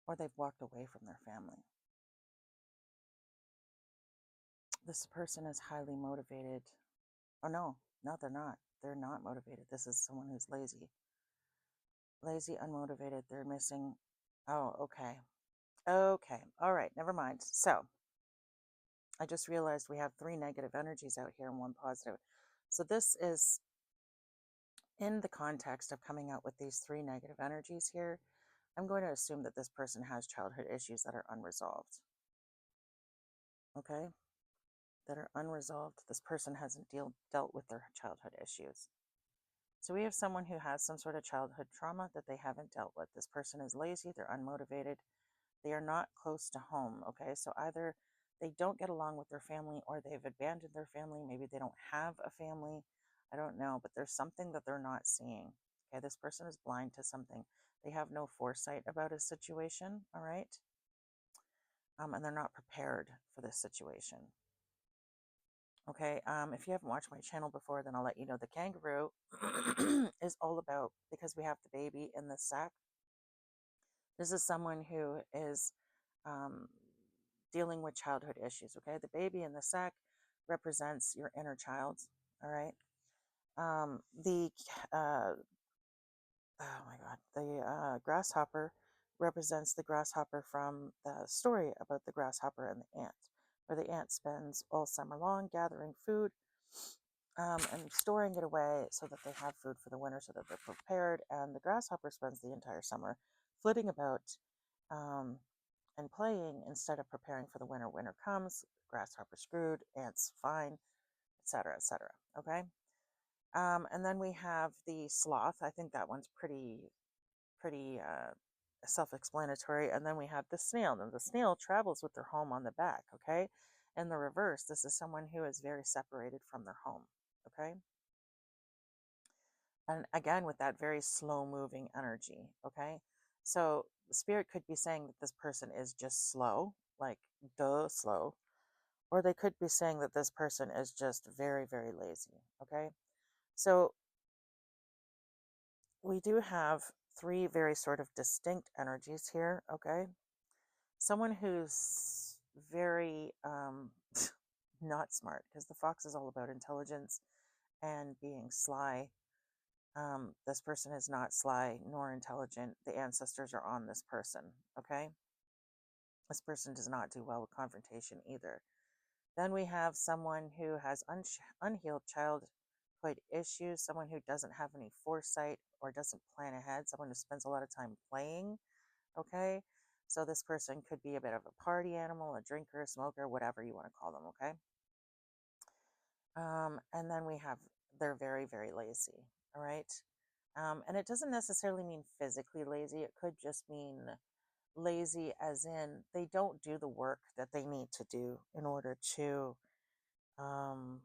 or they've walked away from their family. This person is highly motivated. Oh, no, they're not. They're not motivated. This is someone who's lazy. Lazy, unmotivated. They're missing. Oh, okay. Okay. All right. Never mind. So I just realized we have 3 negative energies out here and 1 positive. So this is in the context of coming out with these 3 negative energies here. I'm going to assume that this person has childhood issues that are unresolved. Okay? That are unresolved. This person hasn't dealt with their childhood issues. So we have someone who has some sort of childhood trauma that they haven't dealt with. This person is lazy, they're unmotivated, they are not close to home. Okay? So either they don't get along with their family or they've abandoned their family. Maybe they don't have a family. I don't know, but there's something that they're not seeing. Okay? This person is blind to something. They have no foresight about a situation. All right? And they're not prepared for this situation. Okay, if you haven't watched my channel before, then I'll let you know the kangaroo is all about, because we have the baby in the sack. This is someone who is um, dealing with childhood issues. Okay, the baby in the sack represents your inner child. All right, the oh my god, the grasshopper represents the grasshopper from the story about the grasshopper and the ant, where the ant spends all summer long gathering food and storing it away so that they have food for the winter, so that they're prepared. And the grasshopper spends the entire summer flitting about um, and playing instead of preparing for the winter. Winter comes, grasshopper screwed, ants fine, etc., etc. Okay. And then we have the sloth. I think that one's pretty self-explanatory. And then we have the snail. And the snail travels with their home on the back. Okay. In the reverse, this is someone who is very separated from their home. Okay. And again, with that very slow moving energy. Okay. So the spirit could be saying that this person is just slow, like slow, or they could be saying that this person is just very, very lazy. Okay. So we do have 3 very sort of distinct energies here. Okay. Someone who's very not smart, because the fox is all about intelligence and being sly. This person is not sly nor intelligent. The ancestors are on this person. Okay. This person does not do well with confrontation either. Then we have someone who has unhealed childhood issues, someone who doesn't have any foresight or doesn't plan ahead, someone who spends a lot of time playing. Okay. So this person could be a bit of a party animal, a drinker, a smoker, whatever you want to call them. Okay. And then we have, they're very, very lazy. All right. And it doesn't necessarily mean physically lazy. It could just mean lazy as in they don't do the work that they need to do in order to, um,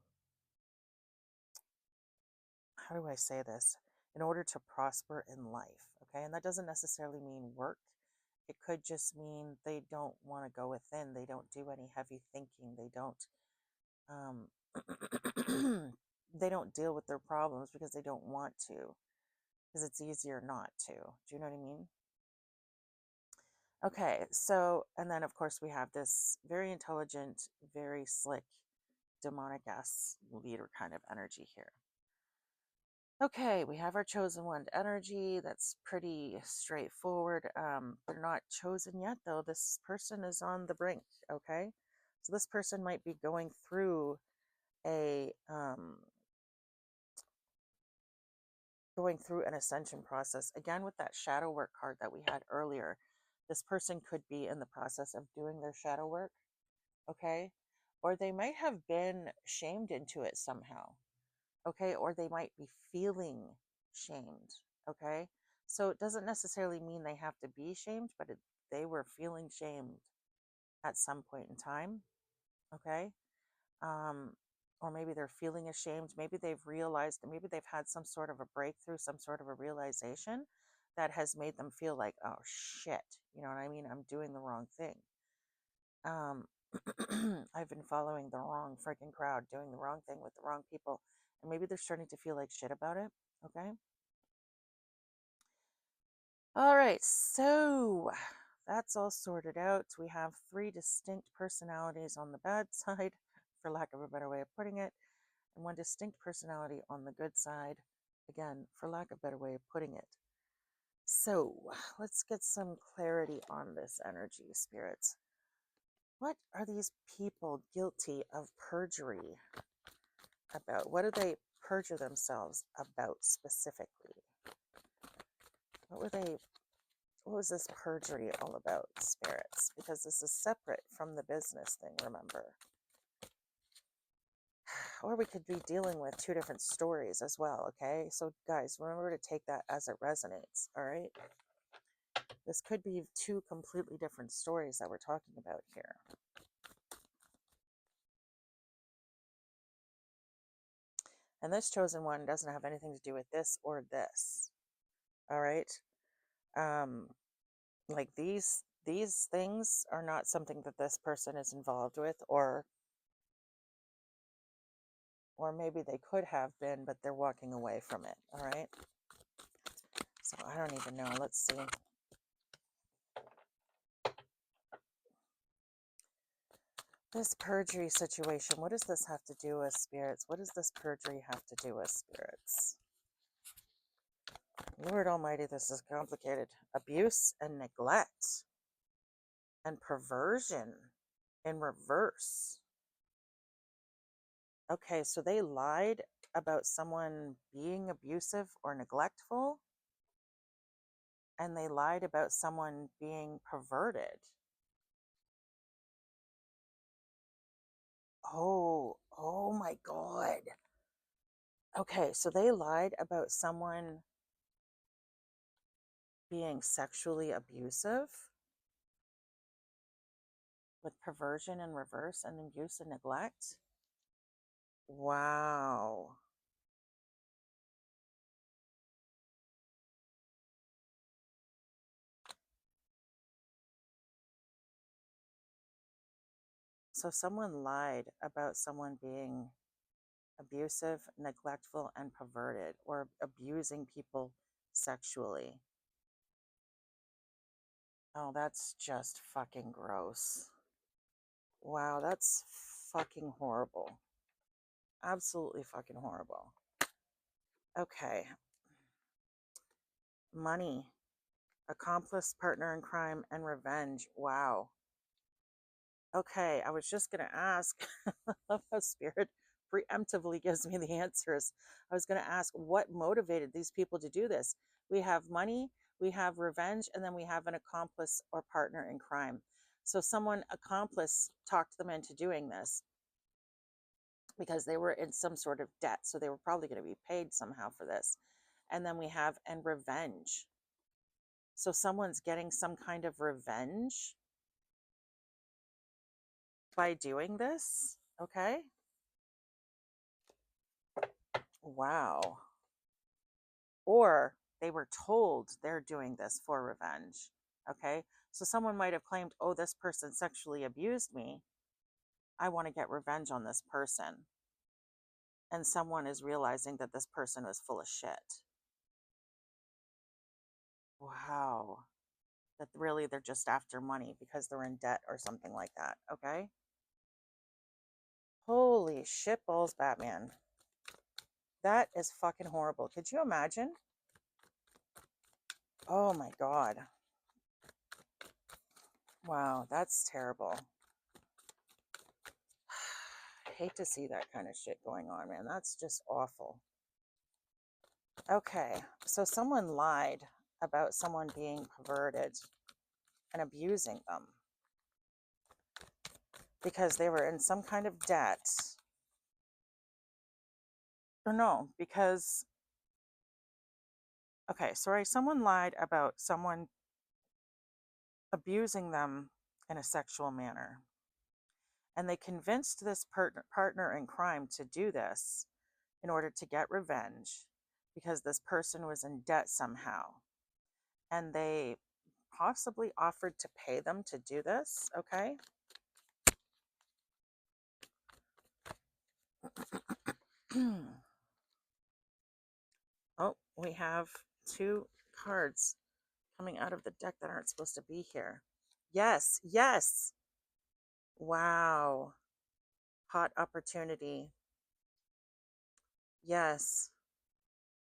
how do I say this? In order to prosper in life. Okay. And that doesn't necessarily mean work. It could just mean they don't want to go within. They don't do any heavy thinking. They don't, they don't deal with their problems because they don't want to, because it's easier not to. Do you know what I mean? Okay, so, and then of course we have this very intelligent, very slick, demonic ass leader kind of energy here. Okay, we have our chosen one energy. That's pretty straightforward. They're not chosen yet, though. This person is on the brink. Okay, so this person might be going through a an ascension process. Again, with that shadow work card that we had earlier, this person could be in the process of doing their shadow work. Okay, or they might have been shamed into it somehow. Okay, or they might be feeling shamed. Okay, so it doesn't necessarily mean they have to be shamed, but they were feeling shamed at some point in time. Okay, um, or maybe they're feeling ashamed. Maybe they've realized, maybe they've had some sort of a breakthrough, some sort of a realization that has made them feel like, oh shit, you know what I mean? I'm doing the wrong thing. um, I've been following the wrong freaking crowd, doing the wrong thing with the wrong people, and maybe they're starting to feel like shit about it. Okay. All right. So that's all sorted out. We have three distinct personalities on the bad side, for lack of a better way of putting it, and one distinct personality on the good side, again, for lack of a better way of putting it. So let's get some clarity on this energy, spirits. What are these people guilty of perjury about? What do they perjure themselves about specifically? What were they, what was this perjury all about, spirits? Because this is separate from the business thing, remember? Or we could be dealing with two different stories as well, okay? So guys, remember to take that as it resonates, all right? This could be two completely different stories that we're talking about here. And this chosen one doesn't have anything to do with this or this, all right? Um, like these things are not something that this person is involved with, or maybe they could have been, but they're walking away from it. All right, so I don't even know. Let's see. This perjury situation, what does this have to do with, spirits? What does this perjury have to do with, spirits? Lord almighty, this is complicated. Abuse and neglect and perversion in reverse. Okay, so they lied about someone being abusive or neglectful, and they lied about someone being perverted. Oh my God. Okay, so they lied about someone being sexually abusive with perversion in reverse and abuse and neglect. Wow. So someone lied about someone being abusive, neglectful, and perverted, or abusing people sexually. Oh, that's just fucking gross. Wow, that's fucking horrible. Absolutely fucking horrible. Okay. Money, accomplice, partner in crime, and revenge. Wow. Okay, I was just going to ask. I love how Spirit preemptively gives me the answers. I was going to ask what motivated these people to do this. We have money, we have revenge, and then we have an accomplice or partner in crime. So, someone accomplice talked them into doing this because they were in some sort of debt. So, they were probably going to be paid somehow for this. And then we have and revenge. So, someone's getting some kind of revenge by doing this. Okay. Wow. Or they were told they're doing this for revenge. Okay. So someone might have claimed, oh, this person sexually abused me. I want to get revenge on this person. And someone is realizing that this person is full of shit. Wow. That really they're just after money because they're in debt or something like that. Okay. Holy shit balls, Batman. That is fucking horrible. Could you imagine? Oh my God. Wow, that's terrible. I hate to see that kind of shit going on, man. That's just awful. Okay, so someone lied about someone being perverted and abusing them because they were in some kind of debt. Or no, because, okay, sorry, someone lied about someone abusing them in a sexual manner. And they convinced this partner in crime to do this in order to get revenge because this person was in debt somehow. And they possibly offered to pay them to do this. Okay. Oh, we have two cards coming out of the deck that aren't supposed to be here. Yes, yes. Wow. Hot opportunity. Yes.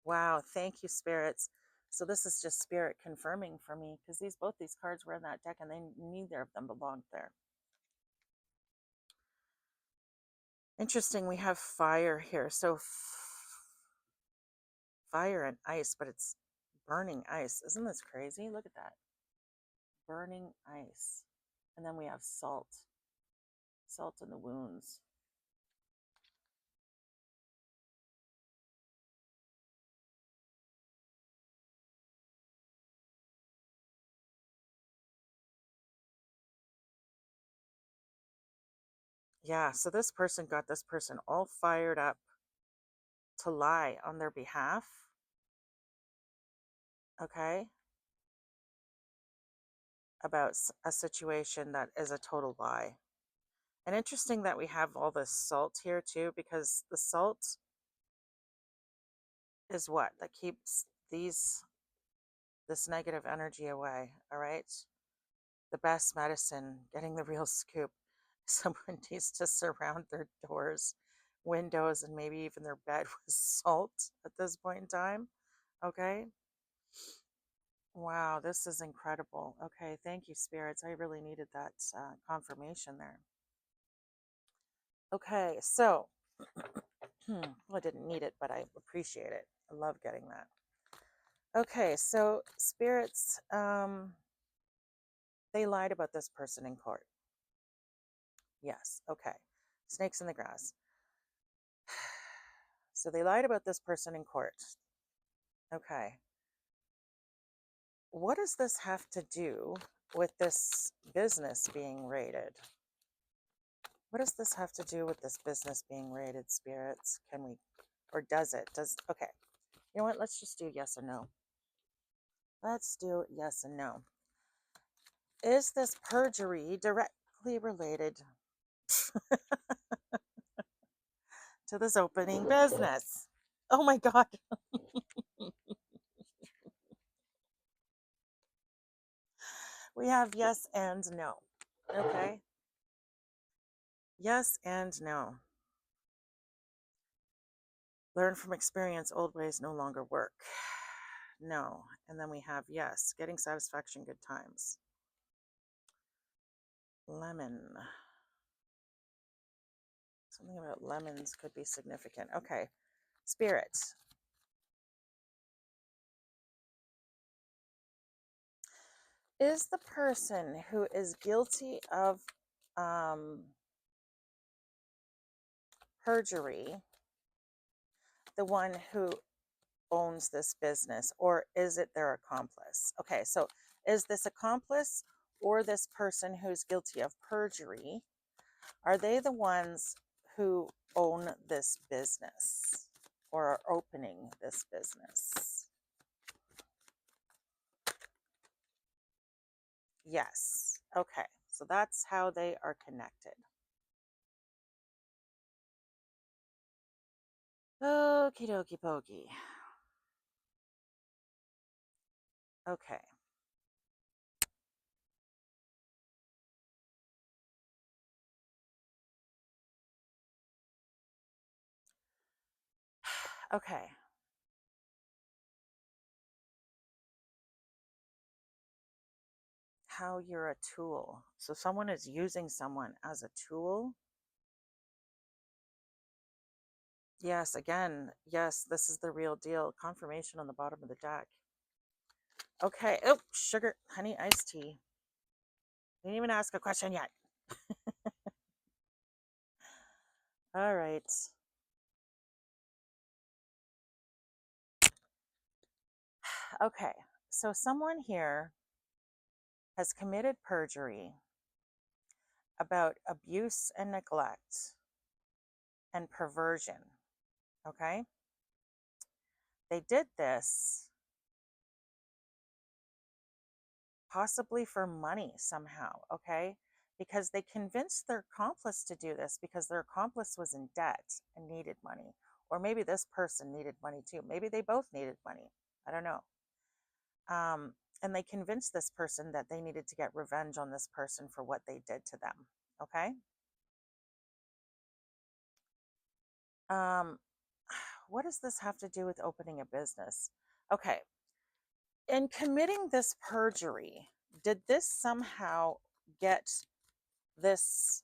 Wow. Thank you, spirits. So this is just spirit confirming for me because both these cards were in that deck and neither of them belonged there. Interesting. We have fire here. So fire and ice, but it's burning ice. Isn't this crazy? Look at that. Burning ice. And then we have salt. Salt in the wounds. Yeah, so this person got this person all fired up to lie on their behalf. Okay. About a situation that is a total lie. And interesting that we have all this salt here too, because the salt is what that keeps this negative energy away. All right. The best medicine, getting the real scoop. Someone needs to surround their doors, windows, and maybe even their bed with salt at this point in time. Okay. Wow, this is incredible. Okay, thank you, spirits. I really needed that confirmation there. Okay, so well, I didn't need it, but I appreciate it. I love getting that. Okay, so spirits, they lied about this person in court. Yes, okay. Snakes in the grass. So they lied about this person in court. Okay. What does this have to do with this business being raided? What does this have to do with this business being raided, spirits? Can we, or does it? Okay. You know what? Let's just do yes or no. Let's do yes and no. Is this perjury directly related to this opening business? Oh my God. We have yes and no. Okay. Yes and no. Learn from experience, old ways no longer work. No. And then we have yes, getting satisfaction, good times. Lemon. Something about lemons could be significant. Okay. Spirit. Is the person who is guilty of perjury the one who owns this business, or is it their accomplice? Okay, so is this accomplice or this person who's guilty of perjury, are they the ones who own this business or are opening this business? Yes. Okay, so that's how they are connected. Okie dokie pokey. Okay. Okay. How you're a tool. So someone is using someone as a tool. Yes, again, yes, this is the real deal. Confirmation on the bottom of the deck. Okay. Oh, sugar, honey, iced tea. Didn't even ask a question yet. All right. Okay. So someone here has committed perjury about abuse and neglect and perversion. Okay. They did this possibly for money somehow. Okay. Because they convinced their accomplice to do this because their accomplice was in debt and needed money. Or maybe this person needed money too. Maybe they both needed money. I don't know. And they convinced this person that they needed to get revenge on this person for what they did to them. Okay. Um, what does this have to do with opening a business? Okay. In committing this perjury, did this somehow get this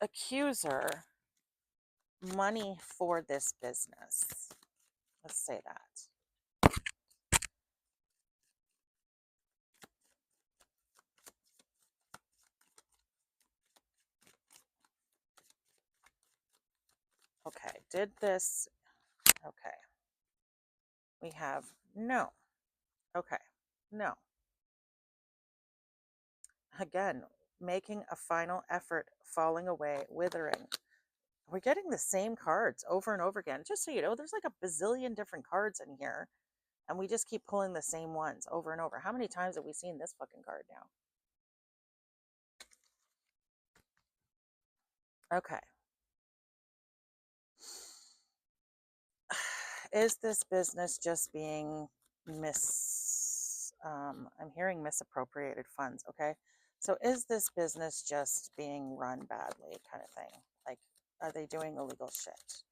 accuser money for this business? Let's say that. Okay. Did this? Okay. We have no. Okay. No. Again, making a final effort, falling away, withering. We're getting the same cards over and over again. Just so you know, there's like a bazillion different cards in here, and we just keep pulling the same ones over and over. How many times have we seen this fucking card now? Okay. Is this business just being I'm hearing misappropriated funds, okay? So is this business just being run badly kind of thing? Like, are they doing illegal shit?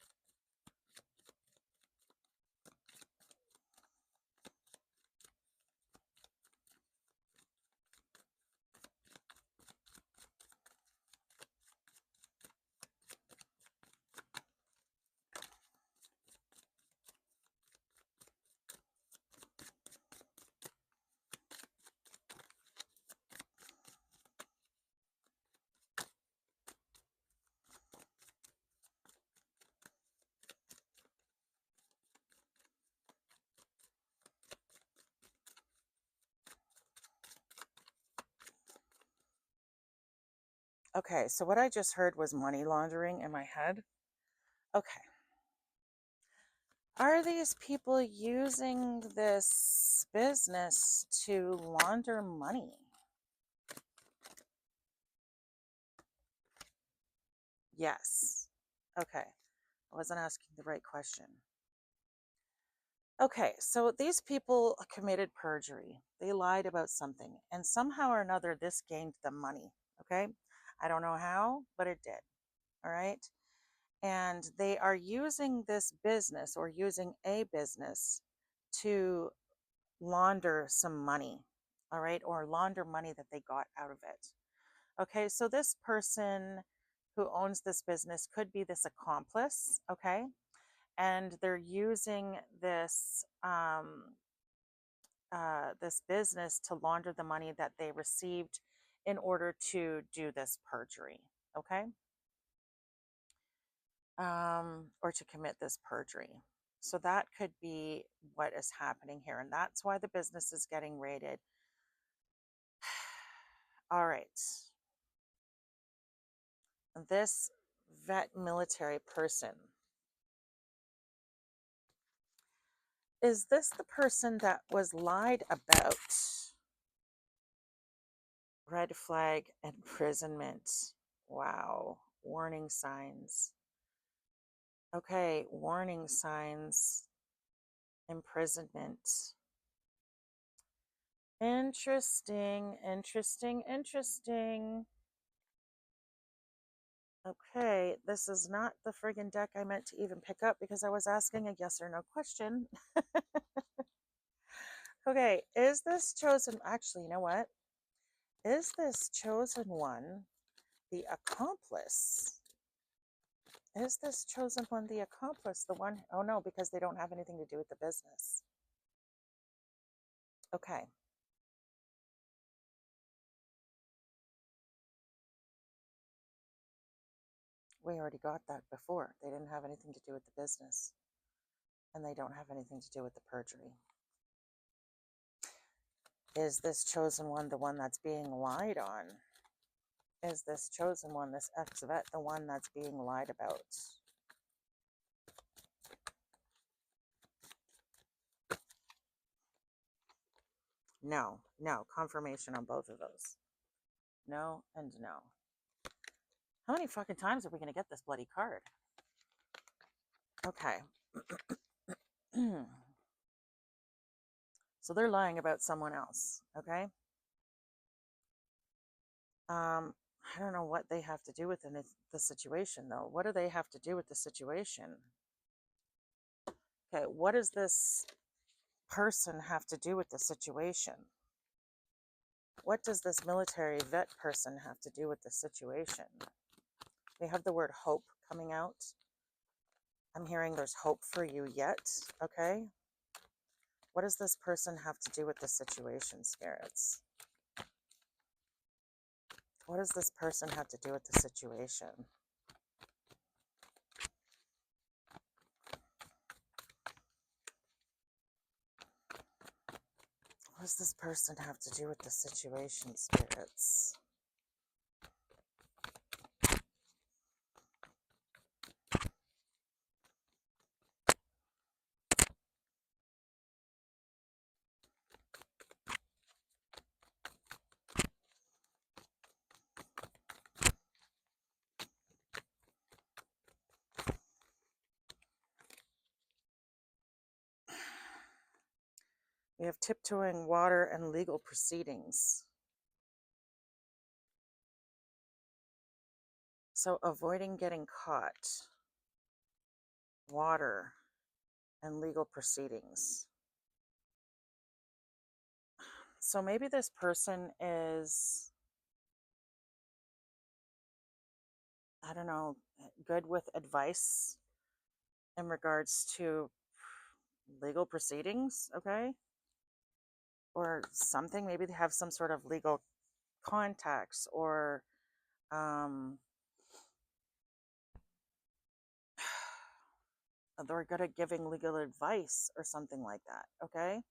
Okay, so what I just heard was money laundering in my head. Okay. Are these people using this business to launder money? Yes. Okay. I wasn't asking the right question. Okay, so these people committed perjury. They lied about something, and somehow or another, this gained them money. Okay. I don't know how, but it did. All right. And they are using this business or using a business to launder some money, all right, or launder money that they got out of it. Okay, so this person who owns this business could be this accomplice, okay? And they're using this this business to launder the money that they received in order to do this perjury, okay? Or to commit this perjury. So that could be what is happening here, and that's why the business is getting raided. All right. This vet military person, is this the person that was lied about? Red flag, imprisonment. Wow. Warning signs. Okay, warning signs, imprisonment. Interesting, interesting, interesting. Okay, this is not the friggin' deck I meant to even pick up because I was asking a yes or no question. Okay, is this chosen? Actually, you know what? Is this chosen one the accomplice? Is this chosen one the accomplice? The one, oh no, because they don't have anything to do with the business. Okay. We already got that before. They didn't have anything to do with the business. And they don't have anything to do with the perjury. Is this chosen one the one that's being lied on? Is this chosen one, this ex-vet, the one that's being lied about? No, no. Confirmation on both of those. No and no. How many fucking times are we going to get this bloody card? Okay. So they're lying about someone else, okay? I don't know what they have to do with the situation, though. What do they have to do with the situation? Okay, what does this person have to do with the situation? What does this military vet person have to do with the situation? We have the word hope coming out. I'm hearing there's hope for you yet, okay? What does this person have to do with the situation, spirits? What does this person have to do with the situation? What does this person have to do with the situation, spirits? We have tiptoeing water and legal proceedings. So avoiding getting caught, water, and legal proceedings. So maybe this person is, I don't know, good with advice in regards to legal proceedings, okay? Or something. Maybe they have some sort of legal contacts, or they're good at giving legal advice or something like that, okay?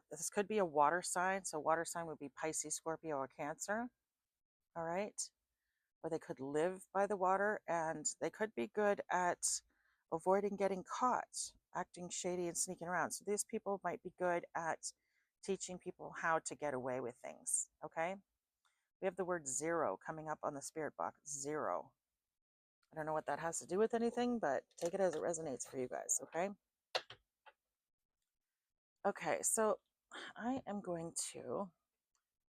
This could be a water sign. So water sign would be Pisces, Scorpio, or Cancer, all right? Or they could live by the water, and they could be good at avoiding getting caught, acting shady and sneaking around. So these people might be good at teaching people how to get away with things, okay? We have the word zero coming up on the spirit box, zero. I don't know what that has to do with anything, but take it as it resonates for you guys, okay? Okay, so I am going to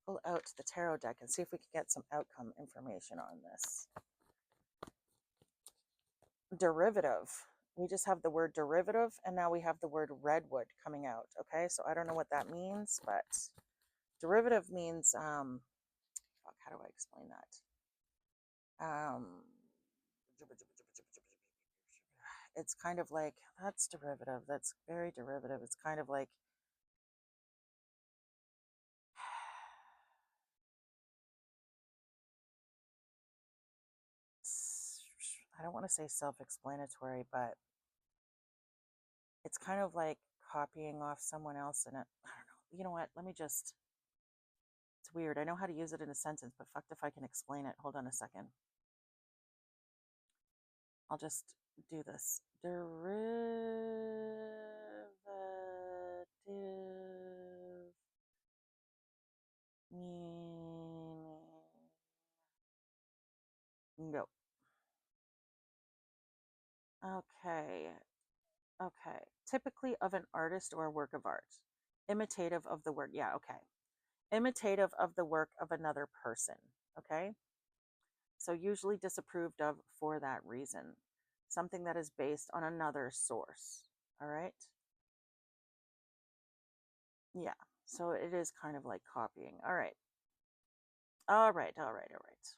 pull out the tarot deck and see if we can get some outcome information on this. Derivative. We just have the word derivative, and now we have the word redwood coming out, okay? So I don't know what that means, but derivative means, fuck, how do I explain that? Um, it's kind of like, that's derivative. That's very derivative. It's kind of like, I don't want to say self-explanatory, but it's kind of like copying off someone else in it. I don't know. You know what? Let me just, it's weird. I know how to use it in a sentence, but fucked if I can explain it. Hold on a second. I'll just do this. Derivative. Meaning. No. Okay. Okay. Typically of an artist or a work of art. Imitative of the work. Yeah, okay. Imitative of the work of another person. Okay. So usually disapproved of for that reason. Something that is based on another source. All right. Yeah. So it is kind of like copying. All right. All right. All right. All right.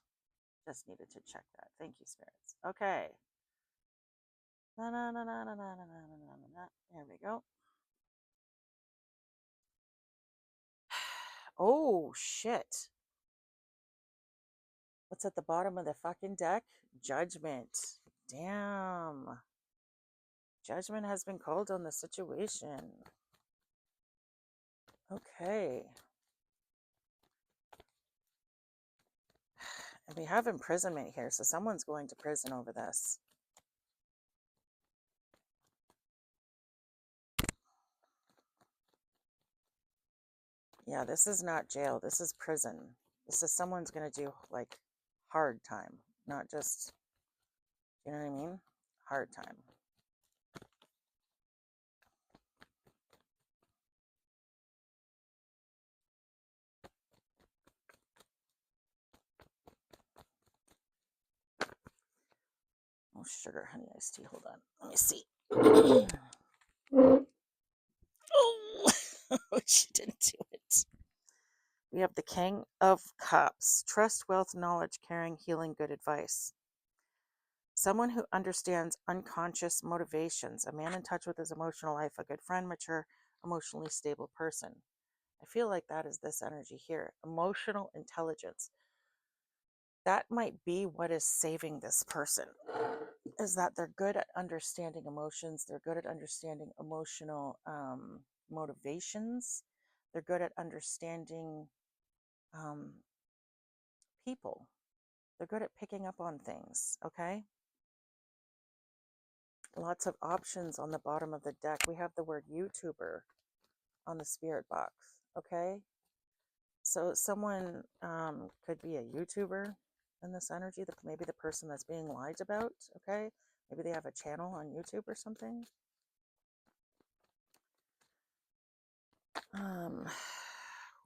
Just needed to check that. Thank you, spirits. Okay. Na, na, na, na, na, na, na, na, na, na, na. There we go. Oh, shit. What's at the bottom of the fucking deck? Judgment. Damn. Judgment has been called on the situation. Okay. And we have imprisonment here, so someone's going to prison over this. Yeah, this is not jail. This is prison. This is someone's going to do, like, hard time. Not just, you know what I mean? Hard time. Oh, sugar, honey, iced tea. Hold on. Let me see. Oh, she didn't do it. We have the King of Cups. Trust, wealth, knowledge, caring, healing, good advice. Someone who understands unconscious motivations. A man in touch with his emotional life. A good friend, mature, emotionally stable person. I feel like that is this energy here. Emotional intelligence. That might be what is saving this person, is that they're good at understanding emotions. They're good at understanding emotional motivations. They're good at understanding um, people. They're good at picking up on things, okay? Lots of options on the bottom of the deck. We have the word YouTuber on the spirit box, okay? So someone could be a YouTuber in this energy, maybe the person that's being lied about, okay? Maybe they have a channel on YouTube or something.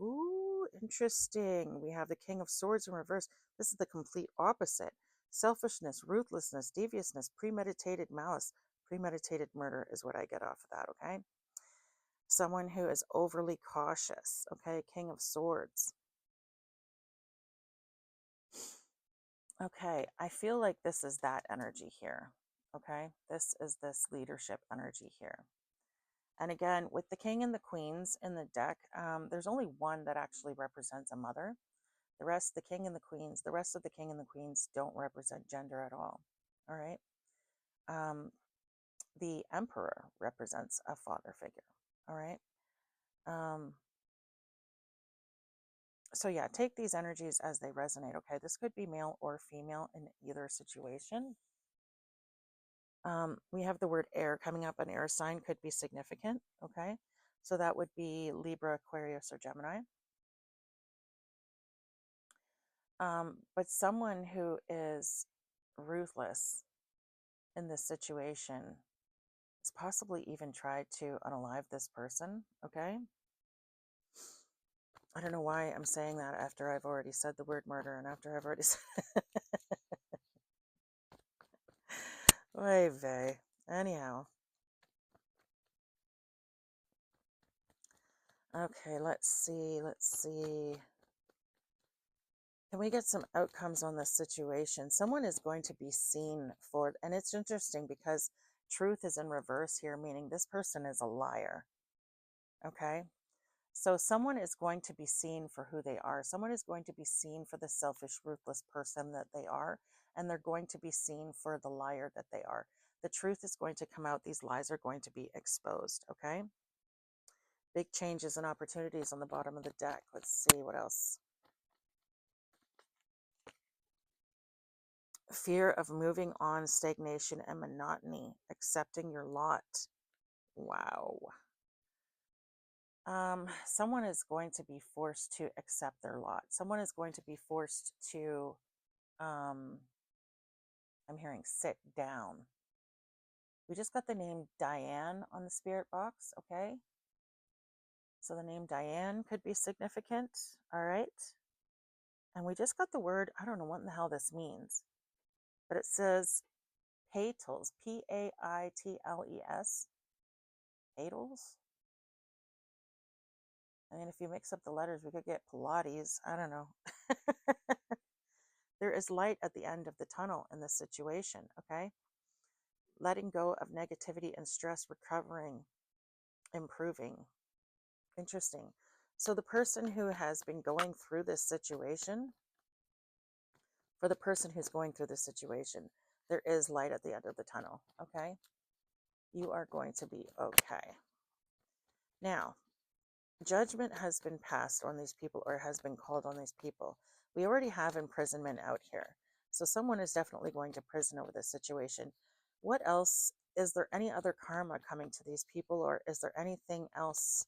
Ooh, interesting. We have the King of Swords in reverse. This is the complete opposite. Selfishness, ruthlessness, deviousness, premeditated malice, premeditated murder is what I get off of that, okay? Someone who is overly cautious, okay? King of Swords. Okay, I feel like this is that energy here, okay? This is this leadership energy here. And again, with the King and the Queens in the deck, there's only one that actually represents a mother. The rest, the King and the Queens, the rest of the King and the Queens don't represent gender at all, all right? The Emperor represents a father figure, all right? So yeah, take these energies as they resonate, okay? This could be male or female in either situation. We have the word air coming up. An air sign could be significant, okay? So that would be Libra, Aquarius, or Gemini. But someone who is ruthless in this situation has possibly even tried to unalive this person, okay? I don't know why I'm saying that after I've already said the word murder and after I've already said Oy vey. Anyhow. Okay, let's see. Can we get some outcomes on this situation? Someone is going to be seen for, and it's interesting because truth is in reverse here, meaning this person is a liar. Okay. So someone is going to be seen for who they are. Someone is going to be seen for the selfish, ruthless person that they are, and they're going to be seen for the liar that they are. The truth is going to come out. These lies are going to be exposed. Okay. Big changes and opportunities on the bottom of the deck. Let's see what else. Fear of moving on, stagnation, and monotony. Accepting your lot. Wow. Someone is going to be forced to accept their lot. Someone is going to be forced to, I'm hearing sit down. We just got the name Diane on the spirit box, okay? So the name Diane could be significant, all right? And we just got the word, I don't know what in the hell this means, but it says Paitles, Paitles, Paitles? I mean, if you mix up the letters, we could get Pilates. I don't know. There is light at the end of the tunnel in this situation, okay? Letting go of negativity and stress, recovering, improving. Interesting. So the person who has been going through this situation, for the person who's going through this situation, there is light at the end of the tunnel, okay? You are going to be okay. Now, judgment has been passed on these people or has been called on these people. We already have imprisonment out here. So someone is definitely going to prison over this situation. What else? Is there any other karma coming to these people, or is there anything else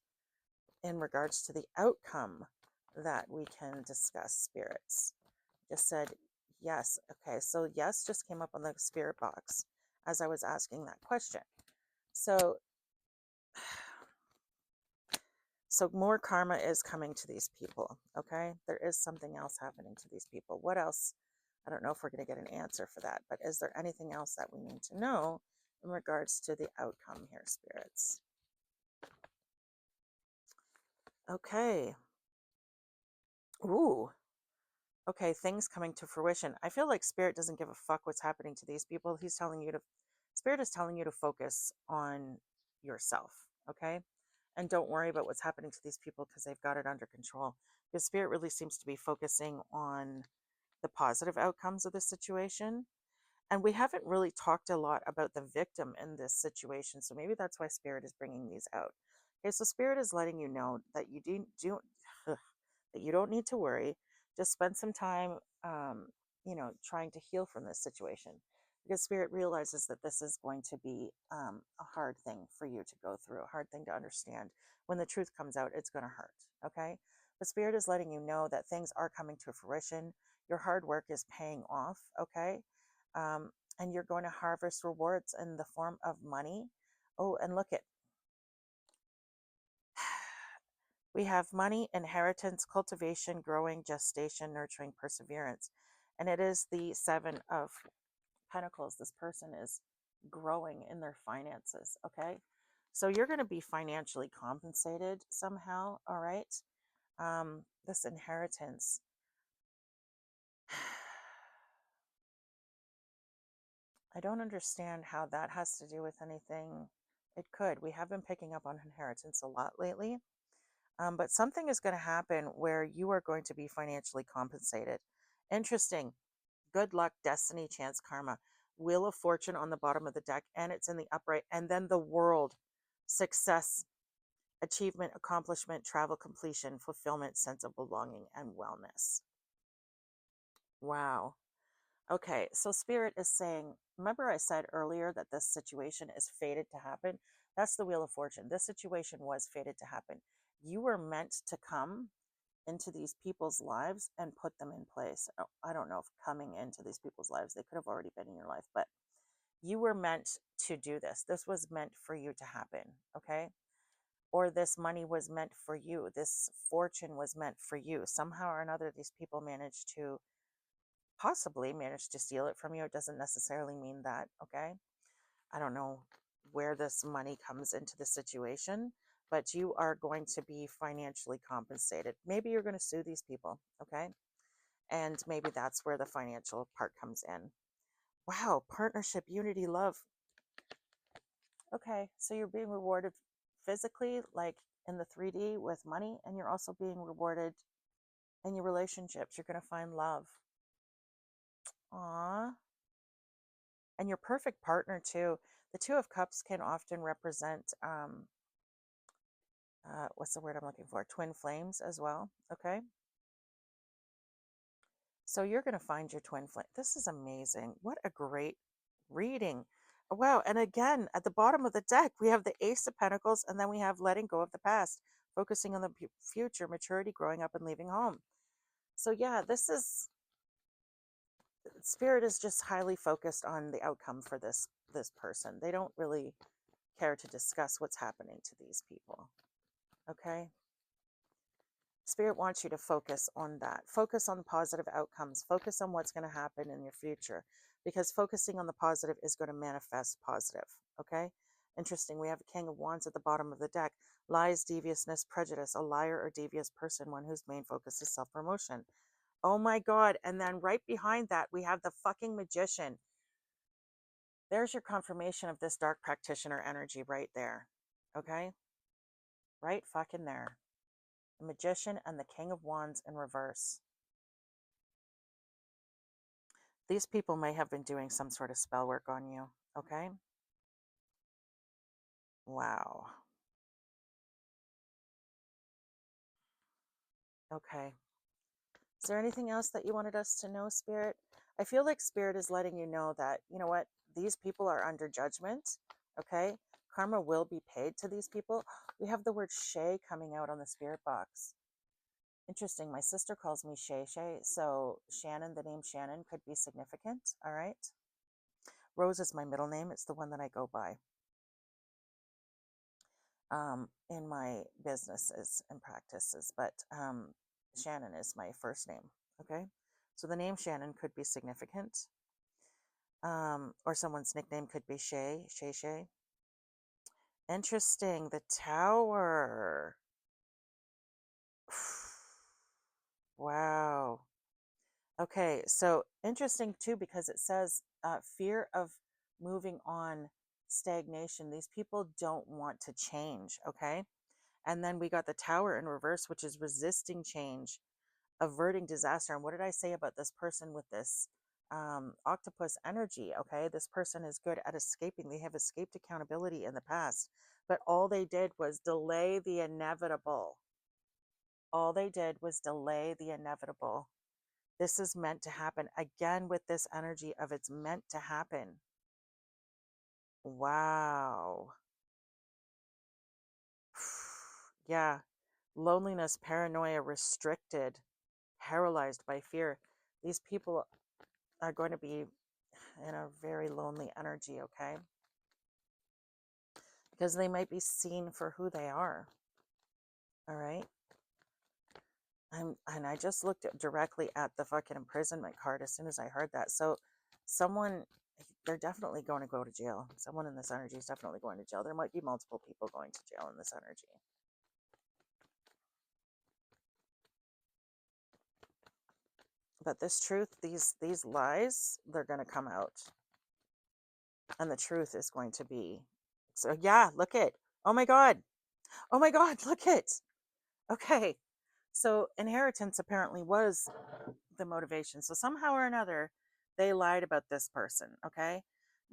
in regards to the outcome that we can discuss, spirits? Just said yes. Okay, so yes just came up on the spirit box as I was asking that question. So more karma is coming to these people, okay? There is something else happening to these people. What else? I don't know if we're going to get an answer for that, but is there anything else that we need to know in regards to the outcome here, spirits? Okay. Ooh. Okay, things coming to fruition. I feel like spirit doesn't give a fuck what's happening to these people. Spirit is telling you to focus on yourself, okay? And don't worry about what's happening to these people because they've got it under control. Because spirit really seems to be focusing on the positive outcomes of the situation. And we haven't really talked a lot about the victim in this situation. So maybe that's why spirit is bringing these out. Okay, so spirit is letting you know that that you don't need to worry. Just spend some time, trying to heal from this situation, because spirit realizes that this is going to be a hard thing for you to go through, a hard thing to understand. When the truth comes out, it's going to hurt. Okay, but spirit is letting you know that things are coming to fruition. Your hard work is paying off. Okay, and you're going to harvest rewards in the form of money. Oh, and look at, we have money, inheritance, cultivation, growing, gestation, nurturing, perseverance. And it is the Seven of Pentacles. This person is growing in their finances, okay? So you're going to be financially compensated somehow, all right? This inheritance. I don't understand how that has to do with anything. It could. We have been picking up on inheritance a lot lately. But something is going to happen where you are going to be financially compensated. Interesting. Good luck, destiny, chance, karma. Wheel of Fortune on the bottom of the deck, and it's in the upright. And then the world, success, achievement, accomplishment, travel, completion, fulfillment, sense of belonging, and wellness. Wow. Okay, so Spirit is saying, remember I said earlier that this situation is fated to happen? That's the Wheel of Fortune. This situation was fated to happen. You were meant to come into these people's lives and put them in place. I don't know if coming into these people's lives, they could have already been in your life, but you were meant to do this. This was meant for you to happen, okay? Or this money was meant for you. This fortune was meant for you. Somehow or another, these people possibly managed to steal it from you. It doesn't necessarily mean that, okay? I don't know where this money comes into the situation, but you are going to be financially compensated. Maybe you're going to sue these people, okay? And maybe that's where the financial part comes in. Wow, partnership, unity, love. Okay, so you're being rewarded physically, like in the 3D with money, and you're also being rewarded in your relationships. You're going to find love. Aww. And your perfect partner, too. The Two of Cups can often represent, what's the word I'm looking for? Twin flames as well. Okay. So you're going to find your twin flame. This is amazing. What a great reading. Wow. And again, at the bottom of the deck, we have the Ace of Pentacles, and then we have letting go of the past, focusing on the future, maturity, growing up, and leaving home. So yeah, this is, Spirit is just highly focused on the outcome for this person. They don't really care to discuss what's happening to these people. Okay? Spirit wants you to focus on that. Focus on positive outcomes. Focus on what's going to happen in your future, because focusing on the positive is going to manifest positive. Okay? Interesting. We have a King of Wands at the bottom of the deck. Lies, deviousness, prejudice. A liar or devious person, one whose main focus is self-promotion. Oh my God. And then right behind that, we have the fucking Magician. There's your confirmation of this dark practitioner energy right there. Okay? Right fucking there. The Magician and the King of Wands in reverse. These people may have been doing some sort of spell work on you. Okay? Wow. Okay. Is there anything else that you wanted us to know, Spirit? I feel like Spirit is letting you know that, you know what, these people are under judgment. Okay? Karma will be paid to these people. We have the word Shay coming out on the Spirit box. Interesting. My sister calls me Shay Shay. So Shannon, the name Shannon could be significant. All right. Rose is my middle name. It's the one that I go by in my businesses and practices. But Shannon is my first name. Okay. So the name Shannon could be significant. Or someone's nickname could be Shay, Shay Shay. Interesting. The Tower. Wow. Okay, so interesting too, because it says fear of moving on, stagnation. These people don't want to change, okay? And then we got the Tower in reverse, which is resisting change, averting disaster. And what did I say about this person with this octopus energy? Okay, this person is good at escaping. They have escaped accountability in the past, but all they did was delay the inevitable. All they did was delay the inevitable. This is meant to happen. Again, with this energy of it's meant to happen. Wow. Yeah. Loneliness, paranoia, restricted, paralyzed by fear. These people are going to be in a very lonely energy, okay? Because they might be seen for who they are. All right. And I just looked directly at the fucking imprisonment card as soon as I heard that. So someone, they're definitely going to go to jail. Someone in this energy is definitely going to jail. There might be multiple people going to jail in this energy. But this truth, these lies, they're going to come out. And the truth is going to be, so yeah, look it. Oh my God. Oh my God, look it. Okay. So inheritance apparently was the motivation. So somehow or another, they lied about this person, okay?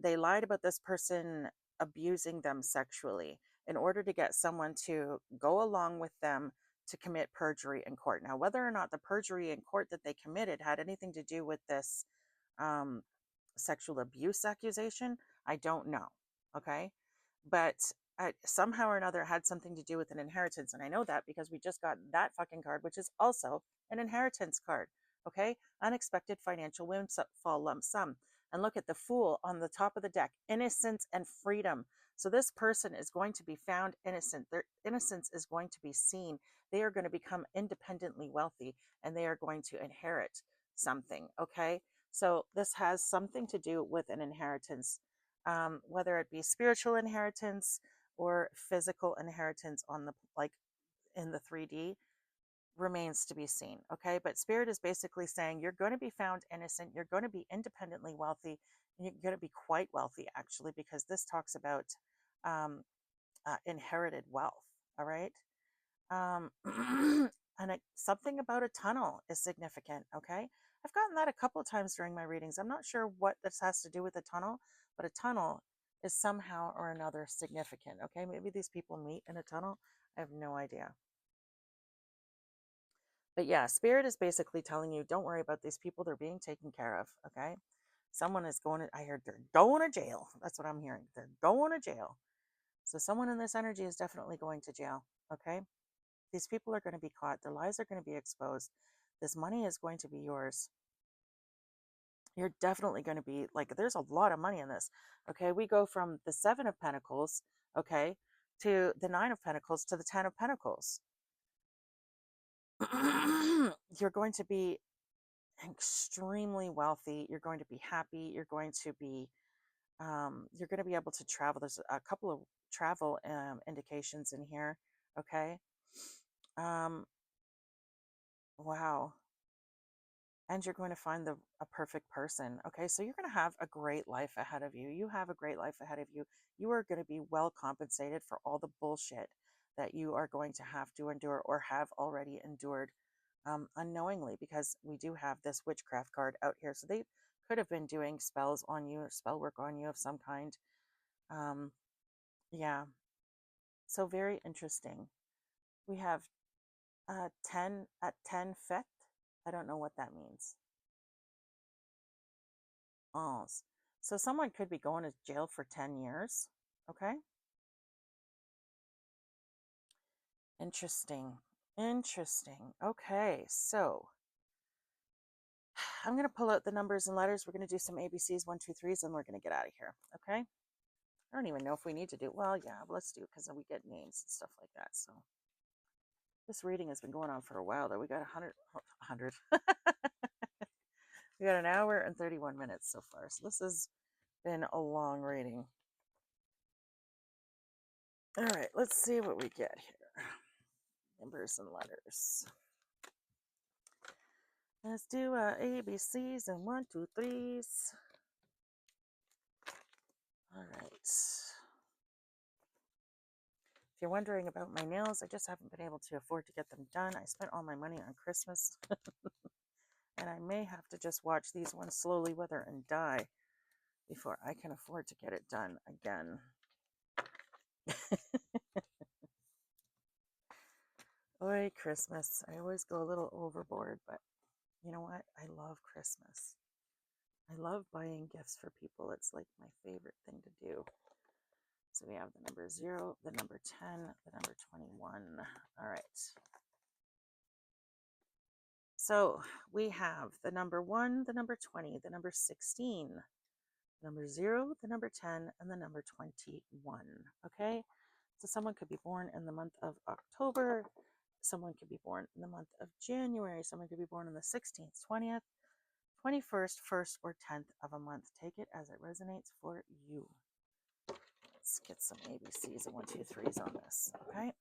They lied about this person abusing them sexually in order to get someone to go along with them to commit perjury in court. Now, whether or not the perjury in court that they committed had anything to do with this um, sexual abuse accusation, I don't know, okay? But somehow or another had something to do with an inheritance. And I know that because we just got that fucking card, which is also an inheritance card. Okay. Unexpected financial windfall lump sum. And look at the Fool on the top of the deck, innocence and freedom. So this person is going to be found innocent. Their innocence is going to be seen. They are going to become independently wealthy and they are going to inherit something. Okay. So this has something to do with an inheritance, whether it be spiritual inheritance or physical inheritance on the, like in the 3D. remains to be seen. Okay. But Spirit is basically saying you're going to be found innocent. You're going to be independently wealthy. And you're going to be quite wealthy, actually, because this talks about um, inherited wealth. All right. Um, and something about a tunnel is significant. Okay. I've gotten that a couple of times during my readings. I'm not sure what this has to do with a tunnel, but a tunnel is somehow or another significant. Okay. Maybe these people meet in a tunnel. I have no idea. But yeah, Spirit is basically telling you, don't worry about these people. They're being taken care of. Okay. Someone is going to, I heard they're going to jail. That's what I'm hearing. They're going to jail. So someone in this energy is definitely going to jail. Okay. These people are going to be caught. Their lies are going to be exposed. This money is going to be yours. You're definitely going to be like, there's a lot of money in this. Okay. We go from the Seven of Pentacles, okay, to the Nine of Pentacles to the Ten of Pentacles. You're going to be extremely wealthy. You're going to be happy. You're going to be able to travel. There's a couple of travel indications in here. Okay. Um, wow. And you're going to find a perfect person. Okay. So you're going to have a great life ahead of you. You have a great life ahead of you. You are going to be well compensated for all the bullshit that you are going to have to endure or have already endured unknowingly, because we do have this witchcraft card out here. So they could have been doing spells on you or spell work on you of some kind. Um, yeah. So very interesting. We have 10 at 10 fet. I don't know what that means. Oh, so someone could be going to jail for 10 years. Okay. Interesting. Interesting. Okay. So I'm going to pull out the numbers and letters. We're going to do some ABCs, 1, 2, 3s, and we're going to get out of here. Okay. I don't even know if we need to do, well, yeah, let's do it because then we get names and stuff like that. So this reading has been going on for a while though. We got 100. We got an hour and 31 minutes so far. So this has been a long reading. All right, let's see what we get here. Numbers and letters. Let's do ABCs and 1, 2, 3s. All right. If you're wondering about my nails, I just haven't been able to afford to get them done. I spent all my money on Christmas. And I may have to just watch these ones slowly wither and die before I can afford to get it done again. Oi, Christmas. I always go a little overboard, but you know what? I love Christmas. I love buying gifts for people. It's like my favorite thing to do. So we have the number 0, the number 10, the number 21. All right. So we have the number 1, the number 20, the number 16, number 0, the number 10, and the number 21. Okay. So someone could be born in the month of October. Someone could be born in the month of January. Someone could be born on the 16th, 20th, 21st, 1st, or 10th of a month. Take it as it resonates for you. Let's get some ABCs and 1, 2, 3s on this. Okay.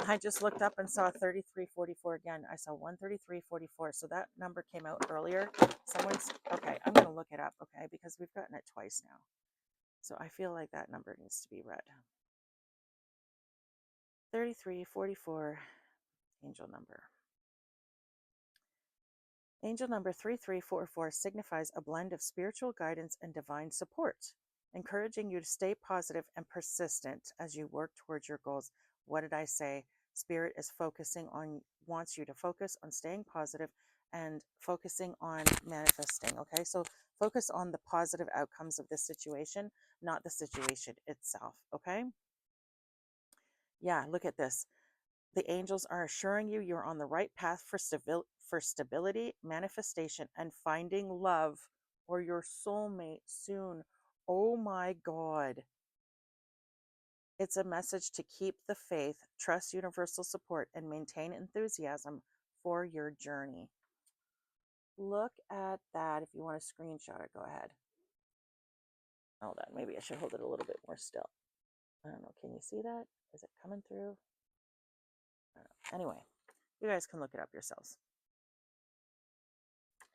I just looked up and saw 3344 again. I saw 13344. So that number came out earlier. Someone's okay. I'm going to look it up. Okay. Because we've gotten it twice now. So I feel like that number needs to be read. 3344, angel number. Angel number 3344 signifies a blend of spiritual guidance and divine support, encouraging you to stay positive and persistent as you work towards your goals. What did I say? Spirit is wants you to focus on staying positive and focusing on manifesting. Okay, so focus on the positive outcomes of this situation, not the situation itself. Okay, yeah, look at this. The angels are assuring you you're on the right path for stability, manifestation, and finding love or your soulmate soon. Oh my God. It's a message to keep the faith, trust universal support, and maintain enthusiasm for your journey. Look at that. If you want to screenshot it, go ahead. Hold on, maybe I should hold it a little bit more still. I don't know. Can you see that? Is it coming through? I don't know. Anyway, you guys can look it up yourselves.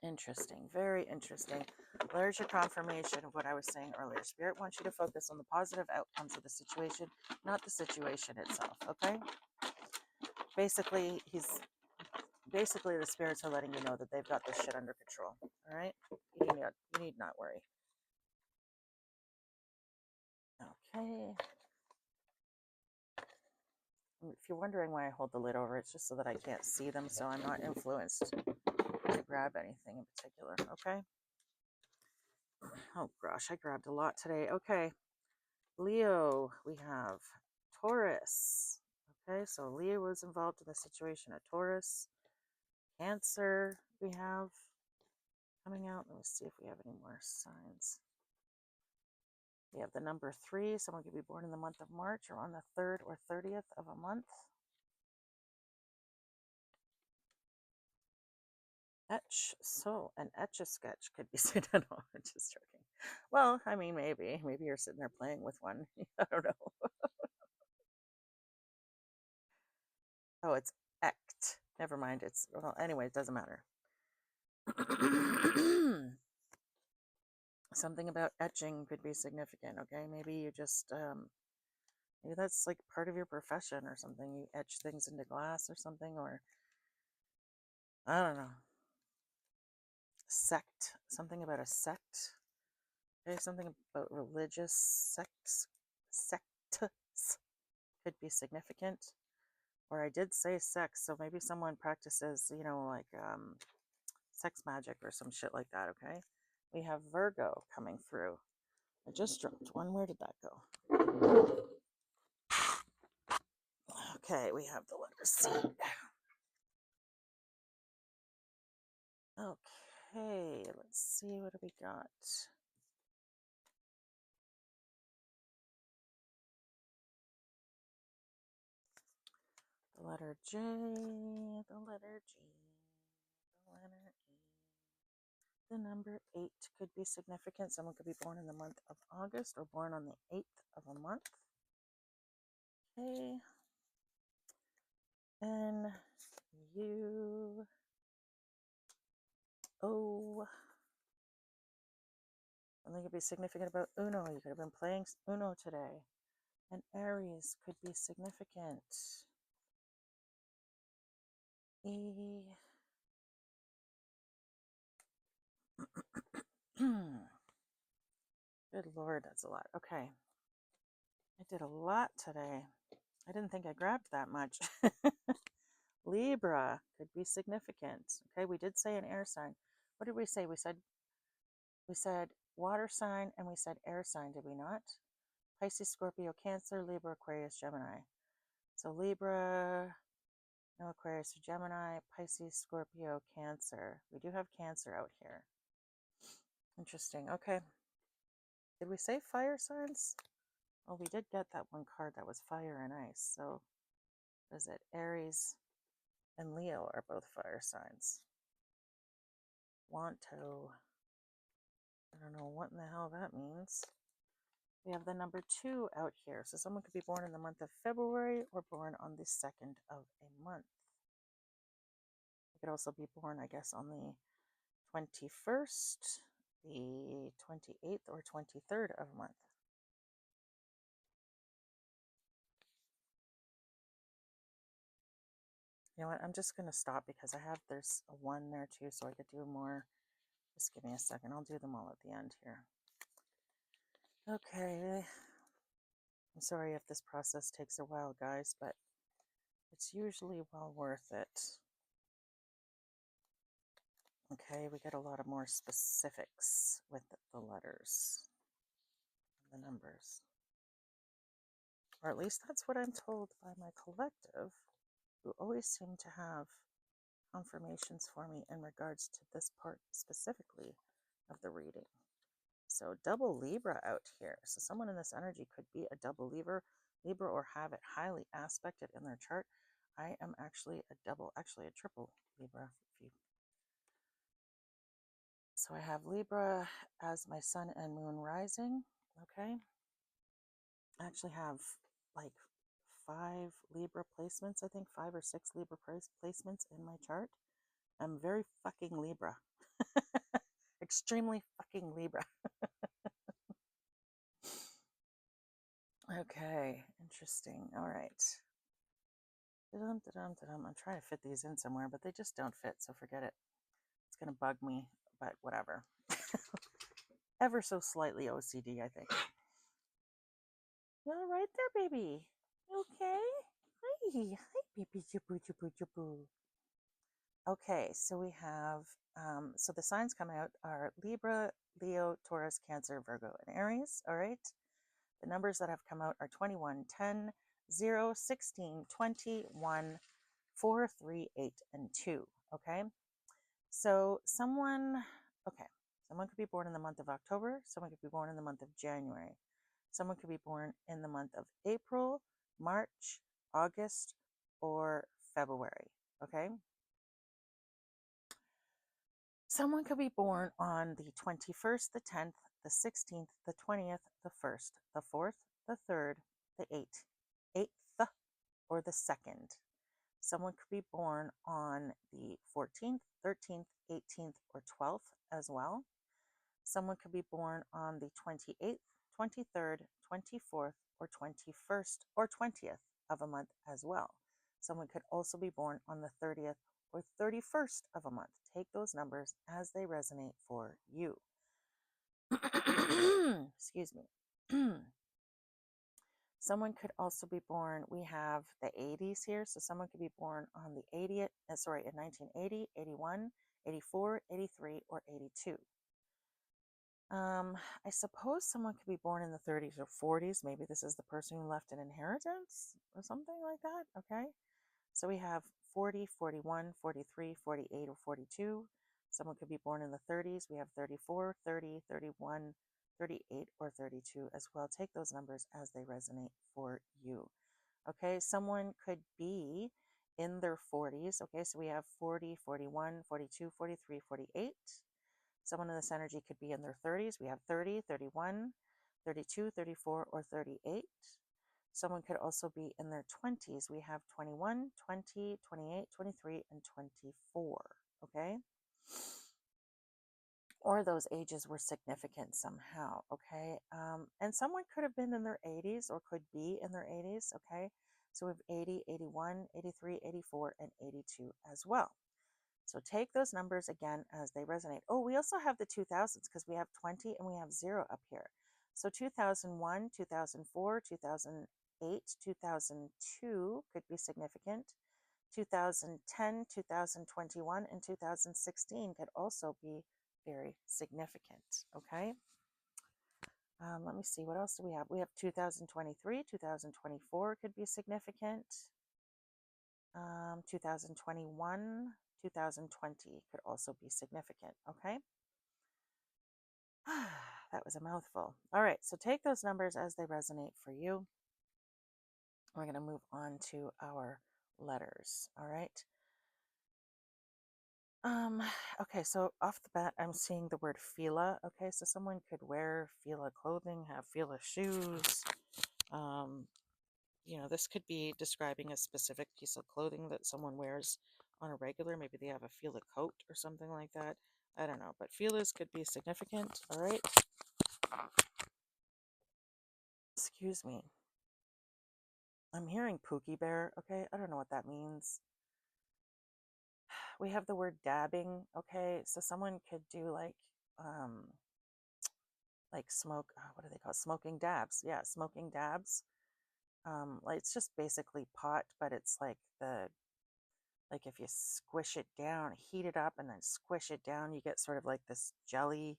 Interesting. Very interesting. There's your confirmation of what I was saying earlier. Spirit wants you to focus on the positive outcomes of the situation, not the situation itself. Okay? Basically, the spirits are letting you know that they've got this shit under control. All right? You need not worry. Okay. If you're wondering why I hold the lid over, it's just so that I can't see them, so I'm not influenced to grab anything in particular. Okay? Oh gosh, I grabbed a lot today. Okay. Leo, we have Taurus. Okay, so Leo was involved in the situation of Taurus. Cancer, we have coming out. Let me see if we have any more signs. We have the number 3. Someone could be born in the month of March or on the 3rd or 30th of a month. Etch. So an etch-a-sketch could be sitting on. Just joking. Well, I mean, maybe you're sitting there playing with one. I don't know. Oh, it's ect. Never mind. It's, well, anyway, it doesn't matter. Something about etching could be significant. Okay, maybe you just maybe that's like part of your profession or something. You etch things into glass or something, or I don't know. Sect. Something about a sect. Okay, something about religious sects. Sects could be significant. Or I did say sex, so maybe someone practices, you know, like sex magic or some shit like that. Okay, we have Virgo coming through. I just dropped one. Where did that go? Okay, we have the letter C. Okay, let's see, what do we got? The letter J, the letter G, the letter E. The number 8 could be significant. Someone could be born in the month of August or born on the 8th of a month. Okay. N, U, O. Something could be significant about Uno. You could have been playing Uno today. And Aries could be significant. E. Good Lord, that's a lot. Okay. I did a lot today. I didn't think I grabbed that much. Libra could be significant. Okay, we did say an air sign. What did we say? We said water sign and we said air sign, did we not? Pisces, Scorpio, Cancer, Libra, Aquarius, Gemini. So Libra, no Aquarius or Gemini, Pisces, Scorpio, Cancer. We do have Cancer out here. Interesting. Okay. Did we say fire signs? Well, we did get that one card that was fire and ice. So, is it Aries and Leo are both fire signs? Wanto. I don't know what in the hell that means. We have the number 2 out here. So someone could be born in the month of February or born on the 2nd of a month. You could also be born, I guess, on the 21st, the 28th, or 23rd of a month. You know what? I'm just going to stop because there's a 1 there too, so I could do more. Just give me a second. I'll do them all at the end here. Okay. I'm sorry if this process takes a while, guys, but it's usually well worth it. Okay, we get a lot of more specifics with the letters, the numbers. Or at least that's what I'm told by my collective, who always seem to have confirmations for me in regards to this part specifically of the reading. So double Libra out here. So someone in this energy could be a double Libra or have it highly aspected in their chart. I am actually a triple Libra. So I have Libra as my sun and moon rising. Okay. I actually have like 5 Libra placements, I think 5 or 6 Libra placements in my chart. I'm very fucking Libra. Extremely fucking Libra. Okay, interesting. All right. Da-dum, da-dum, da-dum. I'm trying to fit these in somewhere, but they just don't fit, so forget it. It's going to bug me, but whatever. Ever so slightly OCD, I think. You all right there, baby? Okay? Hi. Hi, baby. Jaboo, jaboo, jaboo. Okay, so we have, so the signs coming out are Libra, Leo, Taurus, Cancer, Virgo, and Aries. All right. The numbers that have come out are 21, 10, 0, 16, 20, 1, 4, 3, 8, and 2. Okay. So okay, someone could be born in the month of October. Someone could be born in the month of January. Someone could be born in the month of April, March, August, or February. Okay. Someone could be born on the 21st, the 10th, the 16th, the 20th, the 1st, the 4th, the 3rd, the 8th, or the 2nd. Someone could be born on the 14th, 13th, 18th, or 12th as well. Someone could be born on the 28th, 23rd, 24th, or 21st, or 20th of a month as well. Someone could also be born on the 30th or 31st of a month. Take those numbers as they resonate for you. Excuse me. Someone could also be born, we have the 80s here, so someone could be born on the 80th, in 1980, 81, 84, 83, or 82. I suppose someone could be born in the 30s or 40s. Maybe this is the person who left an inheritance or something like that. Okay. So we have 40, 41, 43, 48, or 42. Someone could be born in the 30s. We have 34, 30, 31, 38, or 32 as well. Take those numbers as they resonate for you. Okay. Someone could be in their 40s. Okay. So we have 40, 41, 42, 43, 48. Someone in this energy could be in their 30s. We have 30, 31, 32, 34, or 38. Someone could also be in their 20s. We have 21, 20, 28, 23, and 24. Okay. Or those ages were significant somehow. Okay. And someone could have been in their 80s or could be in their 80s. Okay. So we have 80, 81, 83, 84, and 82 as well. So take those numbers again as they resonate. Oh, we also have the 2000s because we have 20 and we have 0 up here. So 2001, 2004, 2008, 2002 could be significant. 2010, 2021, and 2016 could also be very significant. Okay. Let me see. What else do we have? We have 2023, 2024 could be significant. 2021, 2020 could also be significant. Okay. That was a mouthful. All right. So take those numbers as they resonate for you. We're going to move on to our letters. All right. Okay, so off the bat, I'm seeing the word Fila. Okay, so someone could wear Fila clothing, have Fila shoes. This could be describing a specific piece of clothing that someone wears on a regular. Maybe they have a Fila coat or something like that. I don't know, but Filas could be significant. All right. Excuse me. I'm hearing Pookie Bear. Okay, I don't know what that means. We have the word dabbing. Okay, so someone could do like smoke. What do they call it? Smoking dabs? Yeah, smoking dabs. Like it's just basically pot, but it's like if you squish it down, heat it up, and then squish it down, you get sort of like this jelly,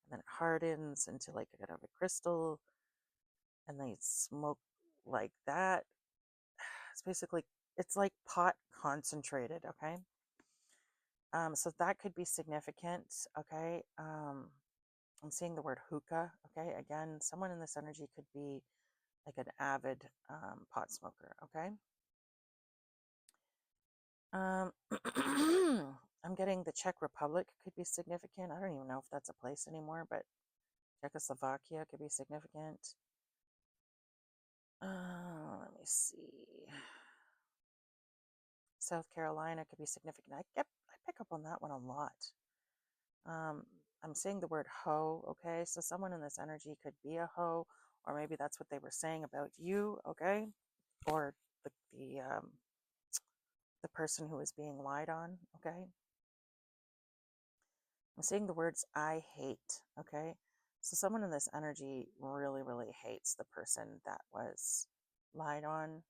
and then it hardens into like a kind of a crystal, and then you smoke like that. It's like pot concentrated. Okay. So that could be significant. Okay. I'm seeing the word hookah. Okay. Again, someone in this energy could be like an avid pot smoker. Okay. I'm getting the Czech Republic could be significant. I don't even know if that's a place anymore, but Czechoslovakia could be significant. Let me see. South Carolina could be significant. I pick up on that one a lot. I'm saying the word hoe, okay? So someone in this energy could be a hoe, or maybe that's what they were saying about you, okay? Or the person who is being lied on, okay? I'm saying the words I hate, okay? So someone in this energy really, really hates the person that was lied on,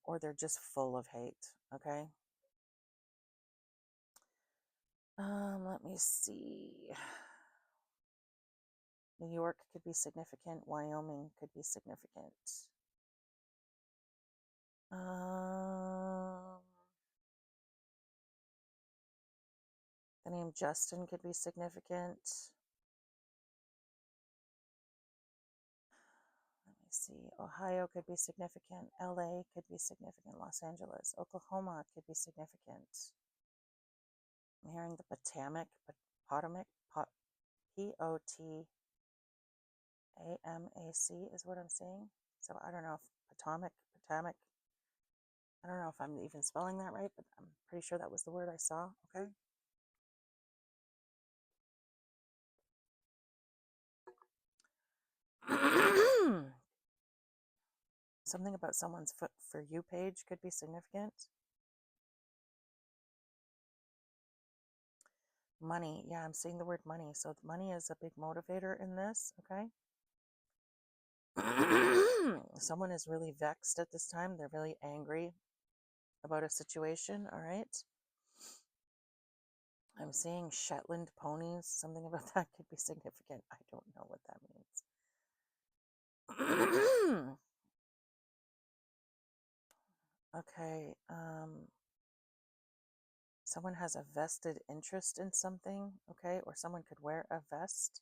or they're just full of hate, okay? Let me see. New York could be significant. Wyoming could be significant. The name Justin could be significant. Let me see. Ohio could be significant. LA could be significant. Los Angeles. Oklahoma could be significant. I'm hearing the Potomac, P-O-T-A-M-A-C is what I'm saying. So I don't know if Potomac, I don't know if I'm even spelling that right, but I'm pretty sure that was the word I saw, okay? Something about someone's For You page could be significant. Money. Yeah, I'm seeing the word money. So money is a big motivator in this, okay? Someone is really vexed at this time. They're really angry about a situation, all right? I'm seeing Shetland ponies. Something about that could be significant. I don't know what that means. Okay, someone has a vested interest in something, okay? Or someone could wear a vest,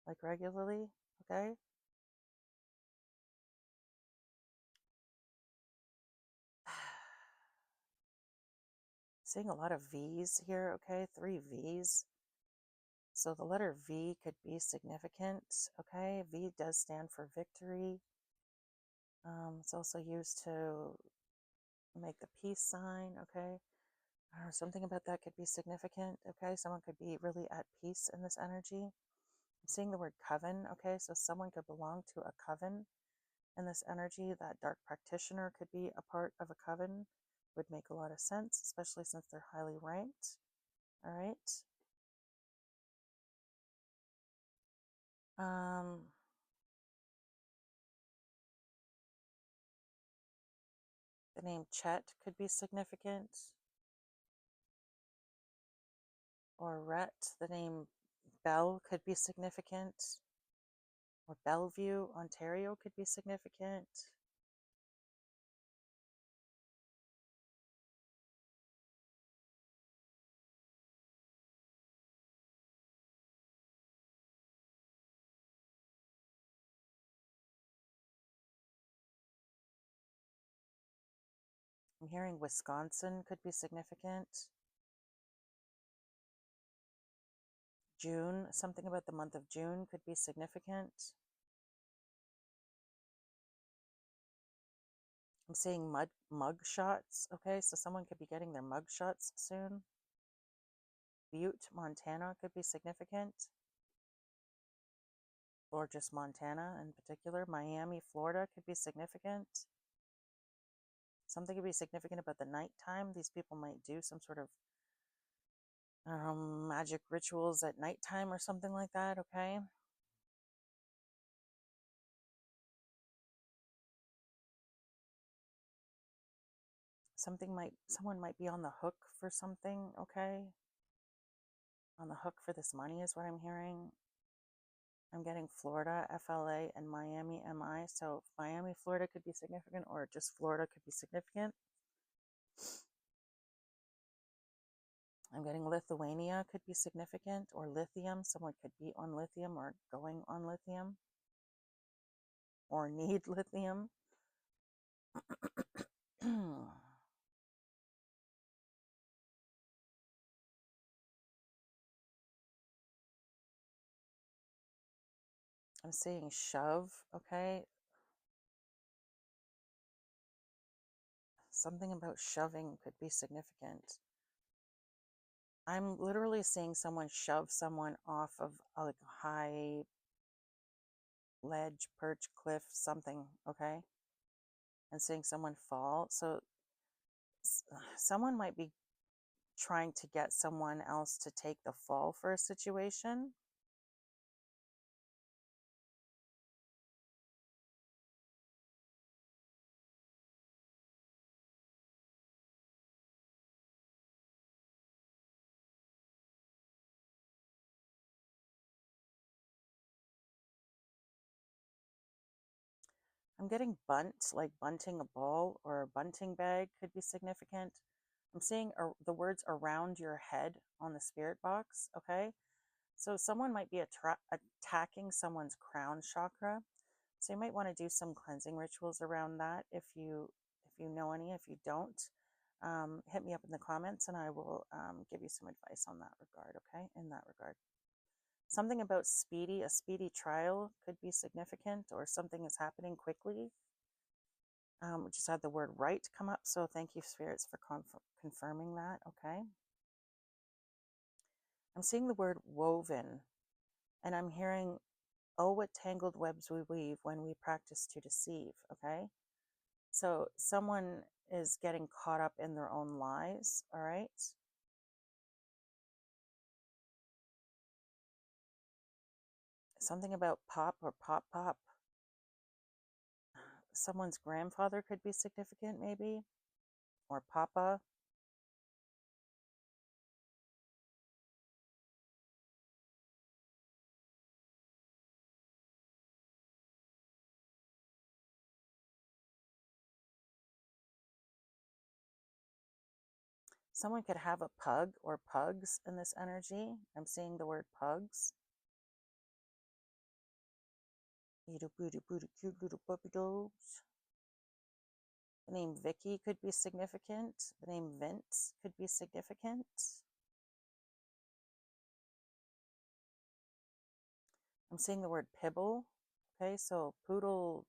like regularly, okay? Seeing a lot of V's here, okay? 3 V's. So the letter V could be significant, okay? V does stand for victory. It's also used to make the peace sign, okay? I don't know, something about that could be significant, okay? Someone could be really at peace in this energy. I'm seeing the word coven, okay? So someone could belong to a coven in this energy. That dark practitioner could be a part of a coven. Would make a lot of sense, especially since they're highly ranked, all right? The name Chet could be significant. Or Rhett, the name Bell could be significant. Or Bellevue, Ontario could be significant. I'm hearing Wisconsin could be significant. June, something about the month of June could be significant. I'm seeing mug shots, okay? So someone could be getting their mug shots soon. Butte, Montana could be significant. Or just Montana in particular. Miami, Florida could be significant. Something could be significant about the nighttime. These people might do some sort of magic rituals at nighttime or something like that, okay? Someone might be on the hook for something, okay? On the hook for this money is what I'm hearing. I'm getting Florida, FLA, and Miami, MI. So Miami, Florida could be significant, or just Florida could be significant. I'm getting Lithuania could be significant, or lithium. Someone could be on lithium or going on lithium, or need lithium. I'm seeing shove, okay? Something about shoving could be significant. I'm literally seeing someone shove someone off of like a high ledge, perch, cliff, something, okay? And seeing someone fall. So someone might be trying to get someone else to take the fall for a situation. I'm getting bunt, like bunting a ball or a bunting bag could be significant. I'm seeing the words around your head on the spirit box, okay? So someone might be attacking someone's crown chakra. So you might want to do some cleansing rituals around that if you know any. If you don't, hit me up in the comments and I will give you some advice on that regard, okay? In that regard. Something about a speedy trial could be significant, or something is happening quickly. We just had the word right come up, so thank you, spirits, for confirming that, okay? I'm seeing the word woven, and I'm hearing, oh, what tangled webs we weave when we practice to deceive, okay? So someone is getting caught up in their own lies, all right? Something about pop or pop pop. Someone's grandfather could be significant, maybe, or papa. Someone could have a pug or pugs in this energy. I'm seeing the word pugs. Little booty booty cute little puppy dogs. The name Vicky could be significant. The name Vince could be significant. I'm seeing the word pibble. Okay, so poodle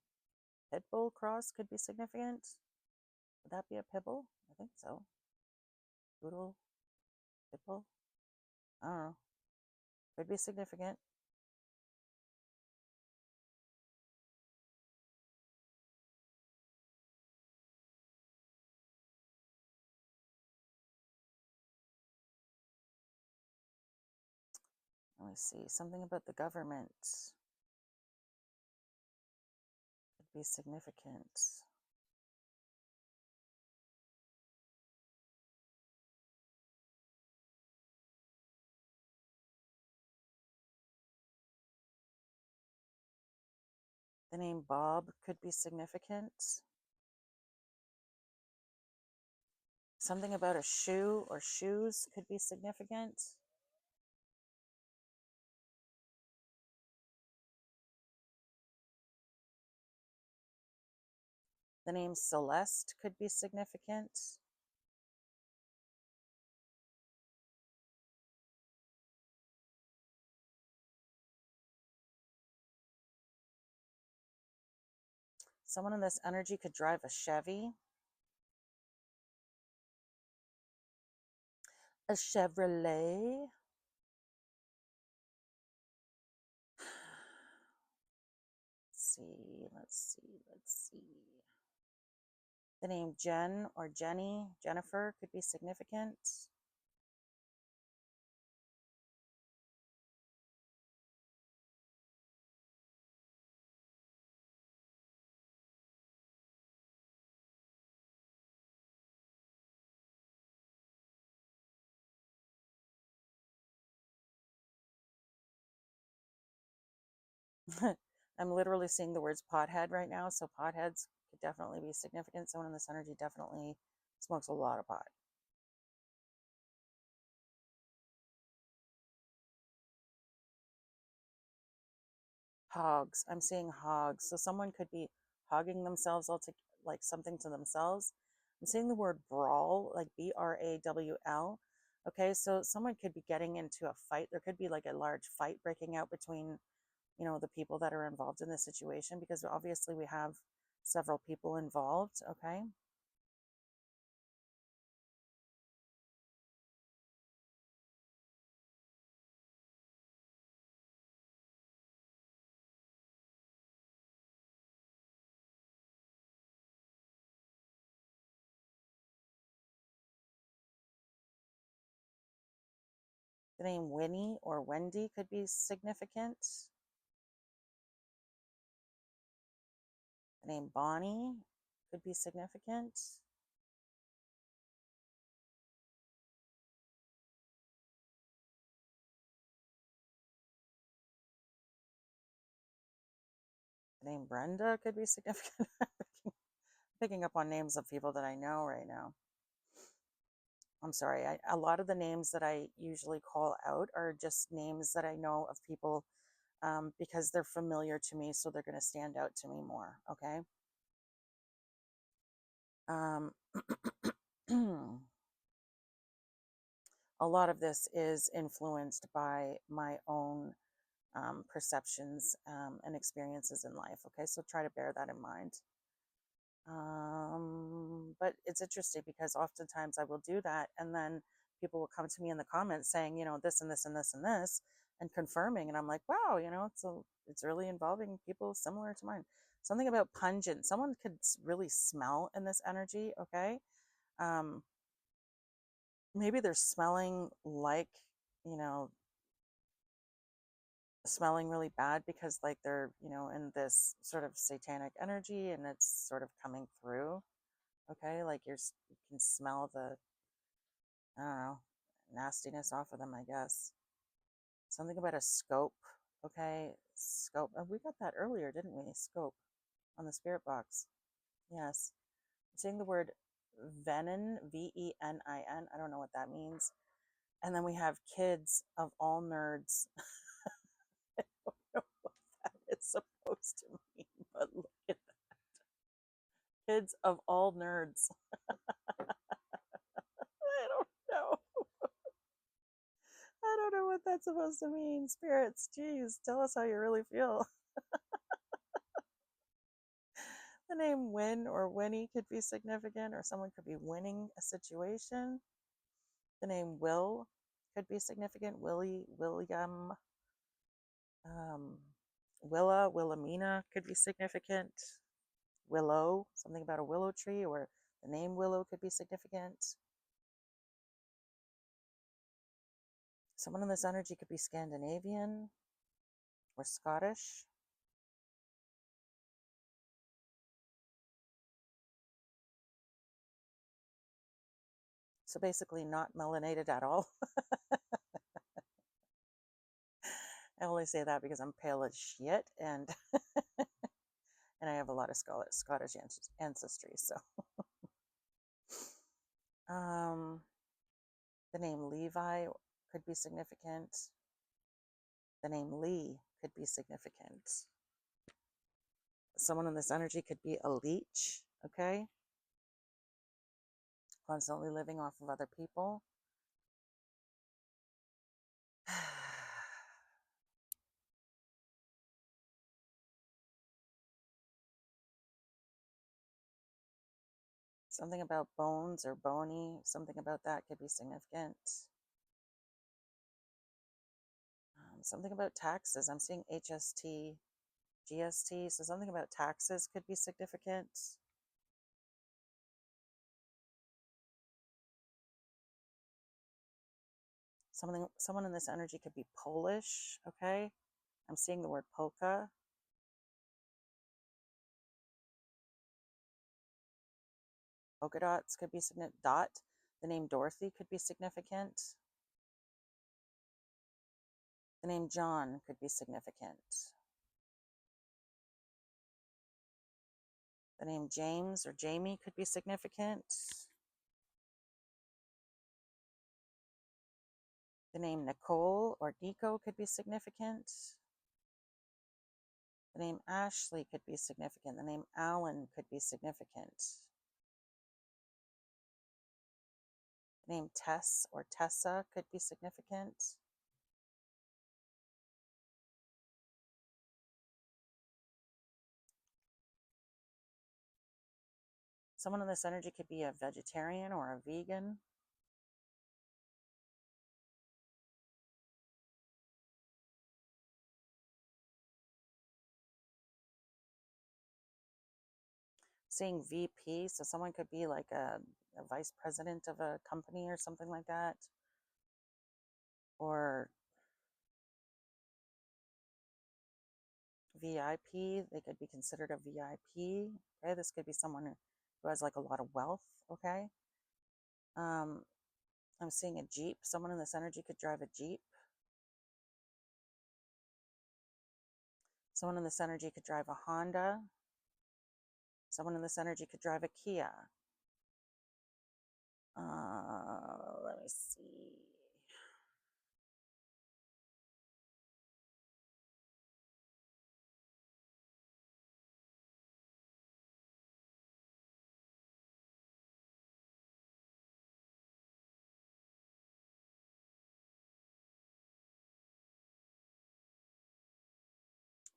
pitbull cross could be significant. Would that be a pibble? I think so. Poodle, pitbull. I don't know. Could be significant. Let me see. Something about the government could be significant. The name Bob could be significant. Something about a shoe or shoes could be significant. The name Celeste could be significant. Someone in this energy could drive a Chevy. A Chevrolet. Let's see. The name Jen or Jenny, Jennifer could be significant. I'm literally seeing the words pothead right now, so potheads could definitely be significant. Someone in this energy definitely smokes a lot of pot. Hogs. I'm seeing hogs. So someone could be hogging themselves all to like something to themselves. I'm seeing the word brawl, like BRAWL. Okay, so someone could be getting into a fight. There could be like a large fight breaking out between the people that are involved in this situation, because obviously we have several people involved, okay? The name Winnie or Wendy could be significant. The name Bonnie could be significant. The name Brenda could be significant. Picking up on names of people that I know right now. I'm sorry. A lot of the names that I usually call out are just names that I know of people, because they're familiar to me, so they're going to stand out to me more. Okay. Um, a lot of this is influenced by my own perceptions and experiences in life. Okay, so try to bear that in mind. But it's interesting because oftentimes I will do that, and then people will come to me in the comments saying, this and this and this and this, and confirming, and I'm like, wow, it's really involving people similar to mine. Something about pungent. Someone could really smell in this energy. Okay, um, maybe they're smelling like, you know, smelling really bad because like they're, in this sort of satanic energy and it's sort of coming through. Okay, like you can smell the, I don't know, nastiness off of them, I guess. Something about a scope. Okay, scope. Oh, we got that earlier, didn't we? Scope on the spirit box. Yes. I'm saying the word venin, Venin. I don't know what that means. And then we have kids of all nerds. I don't know what that is supposed to mean, but look at that. Kids of all nerds. I don't know. I don't know what that's supposed to mean. Spirits, geez, tell us how you really feel. The name Win or Winnie could be significant, or someone could be winning a situation. The name Will could be significant. Willie, William, um, Willa, Wilhelmina could be significant. Willow, something about a willow tree, or the name Willow could be significant. Someone in this energy could be Scandinavian or Scottish. So basically not melanated at all. I only say that because I'm pale as shit, and and I have a lot of Scottish ancestry. So, the name Levi could be significant. The name Lee could be significant. Someone in this energy could be a leech. Okay, constantly living off of other people. Something about bones or bony, something about that could be significant. Something about taxes. I'm seeing HST, GST, so something about taxes could be significant. Someone in this energy could be Polish. Okay, I'm seeing the word polka. Polka dots could be significant. Dot. The name Dorothy could be significant. The name John could be significant. The name James or Jamie could be significant. The name Nicole or Nico could be significant. The name Ashley could be significant. The name Alan could be significant. The name Tess or Tessa could be significant. Someone in this energy could be a vegetarian or a vegan. Seeing VP, so someone could be like a vice president of a company or something like that. Or VIP, they could be considered a VIP. Okay, this could be someone who has like a lot of wealth. Okay. I'm seeing a Jeep. Someone in this energy could drive a Jeep. Someone in this energy could drive a Honda. Someone in this energy could drive a Kia. Let me see.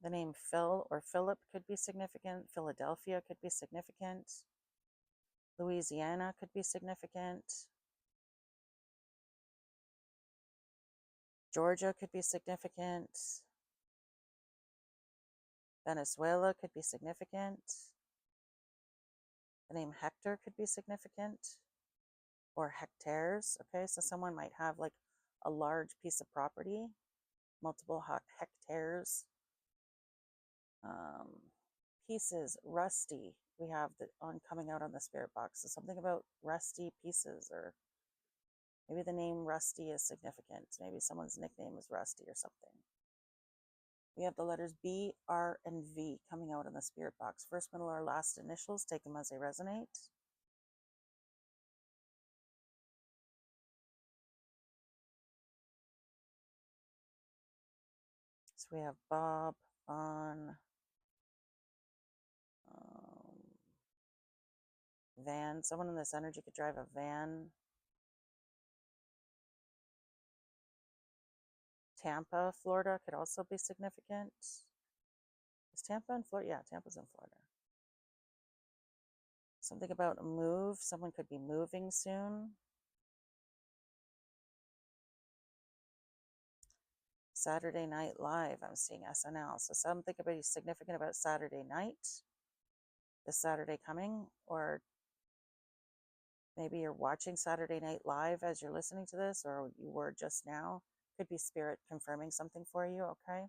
The name Phil or Philip could be significant. Philadelphia could be significant. Louisiana could be significant. Georgia could be significant. Venezuela could be significant. The name Hector could be significant. Or hectares. Okay, so someone might have like a large piece of property, multiple hectares. Pieces, rusty. We have the on coming out on the spirit box. So something about rusty pieces, or maybe the name Rusty is significant. Maybe someone's nickname is Rusty or something. We have the letters B, R, and V coming out in the spirit box. First, middle, or last initials. Take them as they resonate. So we have Bob, Bon, van. Someone in this energy could drive a van. Tampa, Florida could also be significant. Is Tampa in Florida? Yeah, Tampa's in Florida. Something about a move. Someone could be moving soon. Saturday Night Live. I'm seeing SNL. So something could be significant about Saturday night. This Saturday coming, or maybe you're watching Saturday Night Live as you're listening to this, or you were just now. Could be spirit confirming something for you, okay?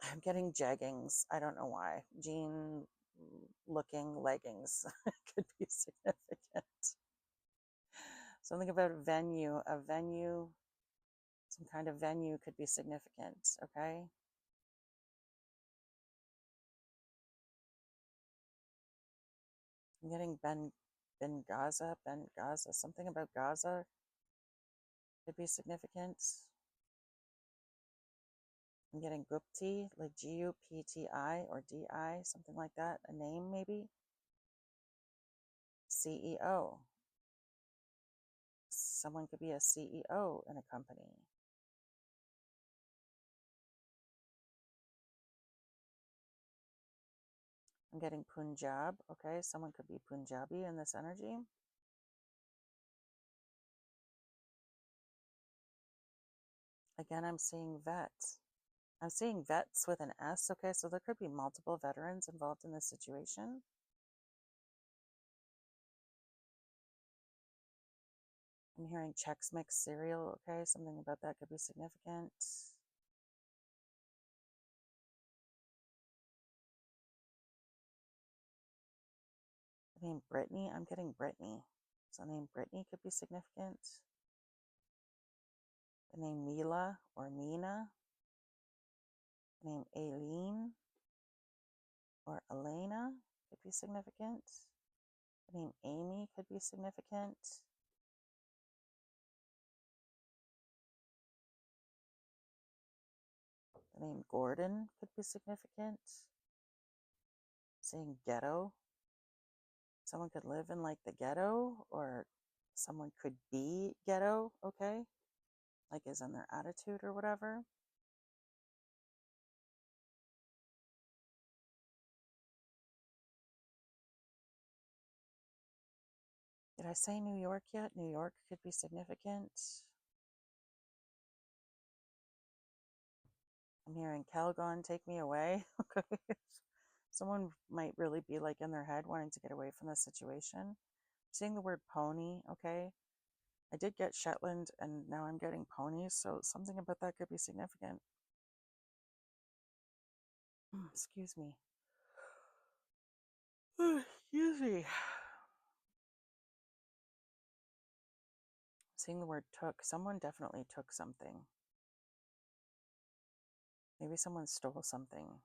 I'm getting jeggings. I don't know why. Jean looking leggings could be significant. Something about a venue, some kind of venue could be significant, okay? I'm getting Gaza, something about Gaza could be significant. I'm getting Gupti, like Gupti or Di, something like that. A name maybe. CEO. Someone could be a CEO in a company. I'm getting Punjab. Okay, someone could be Punjabi in this energy. Again, I'm seeing vet. I'm seeing vets with an S. Okay, so there could be multiple veterans involved in this situation. I'm hearing Chex Mix cereal. Okay, something about that could be significant. The name Brittany. I'm getting Brittany. So the name Brittany could be significant. The name Mila or Mina. The name Aileen or Elena could be significant. The name Amy could be significant. The name Gordon could be significant. Saying ghetto. Someone could live in like the ghetto, or someone could be ghetto, okay? Like is in their attitude or whatever. Did I say New York yet? New York could be significant. I'm hearing Calgon, take me away. Okay. Someone might really be like in their head wanting to get away from the situation. I'm seeing the word pony, okay? I did get Shetland and now I'm getting ponies, so something about that could be significant. Excuse me. Excuse me. Seeing the word took. Someone definitely took something. Maybe someone stole something.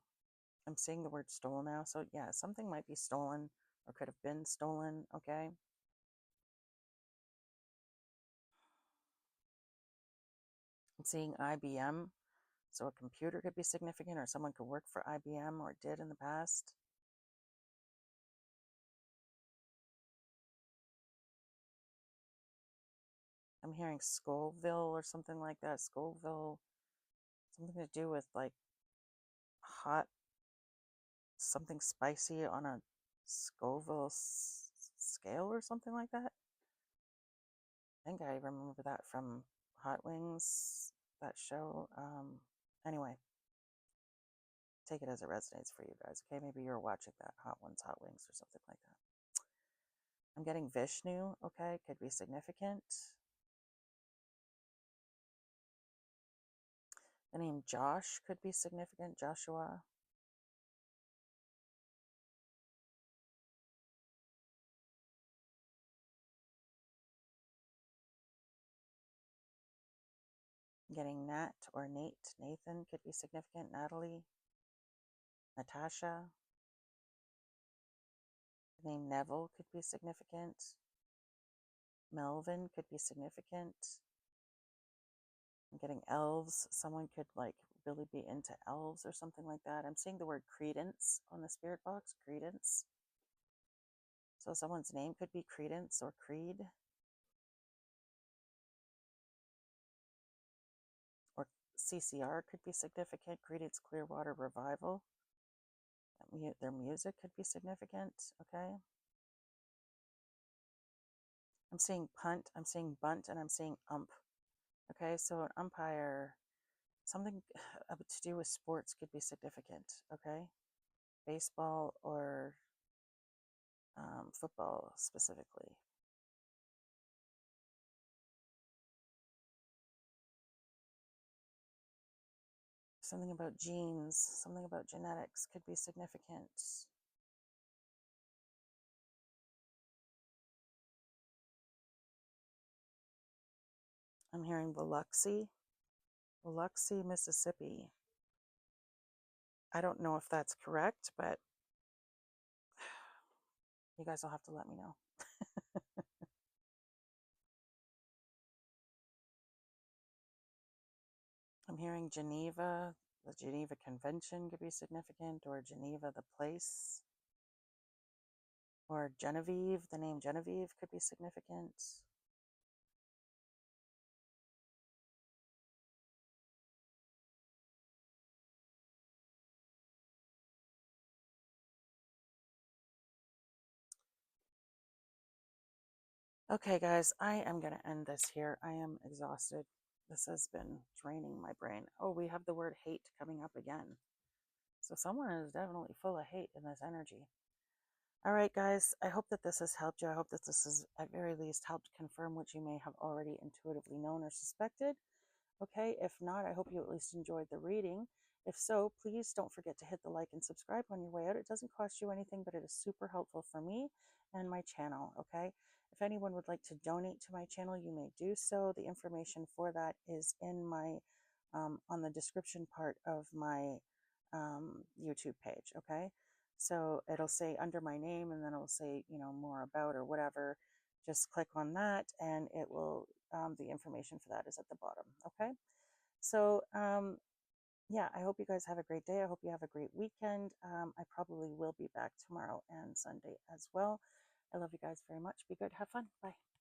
I'm seeing the word stole now, so yeah, something might be stolen or could have been stolen, okay? I'm seeing IBM, so a computer could be significant or someone could work for IBM or did in the past. I'm hearing Scoville or something like that. Scoville, something to do with like hot, something spicy on a Scoville scale or something like that. I think I remember that from Hot Wings, that show. Anyway, take it as it resonates for you guys, okay? Maybe you're watching that Hot Ones, Hot Wings, or something like that. I'm getting Vishnu, okay? Could be significant. The name Josh could be significant, Joshua. I'm getting Nat or Nate, Nathan could be significant, Natalie, Natasha. The name Neville could be significant. Melvin could be significant. I'm getting elves. Someone could like really be into elves or something like that. I'm seeing the word credence on the spirit box, credence. So someone's name could be Credence or Creed. Or CCR could be significant, Credence Clearwater Revival. Their music could be significant, okay? I'm seeing punt, I'm seeing bunt, and I'm seeing ump. Okay, so an umpire, something to do with sports could be significant, okay? Baseball or football specifically. Something about genes, something about genetics could be significant. I'm hearing Biloxi, Mississippi. I don't know if that's correct, but you guys will have to let me know. I'm hearing Geneva, the Geneva Convention could be significant, or Geneva, the place. Or Genevieve, the name Genevieve could be significant. Okay, guys, I am going to end this here. I am exhausted. This has been draining my brain. Oh, we have the word hate coming up again. So someone is definitely full of hate in this energy. All right, guys, I hope that this has helped you. I hope that this has, at very least, helped confirm what you may have already intuitively known or suspected. Okay, if not, I hope you at least enjoyed the reading. If so, please don't forget to hit the like and subscribe on your way out. It doesn't cost you anything, but it is super helpful for me and my channel, okay? If anyone would like to donate to my channel, you may do so. The information for that is in my, on the description part of my YouTube page, okay? So it'll say under my name and then it'll say, you know, more about or whatever. Just click on that and it will, the information for that is at the bottom, okay? So, yeah, I hope you guys have a great day. I hope you have a great weekend. I probably will be back tomorrow and Sunday as well. I love you guys very much. Be good. Have fun. Bye.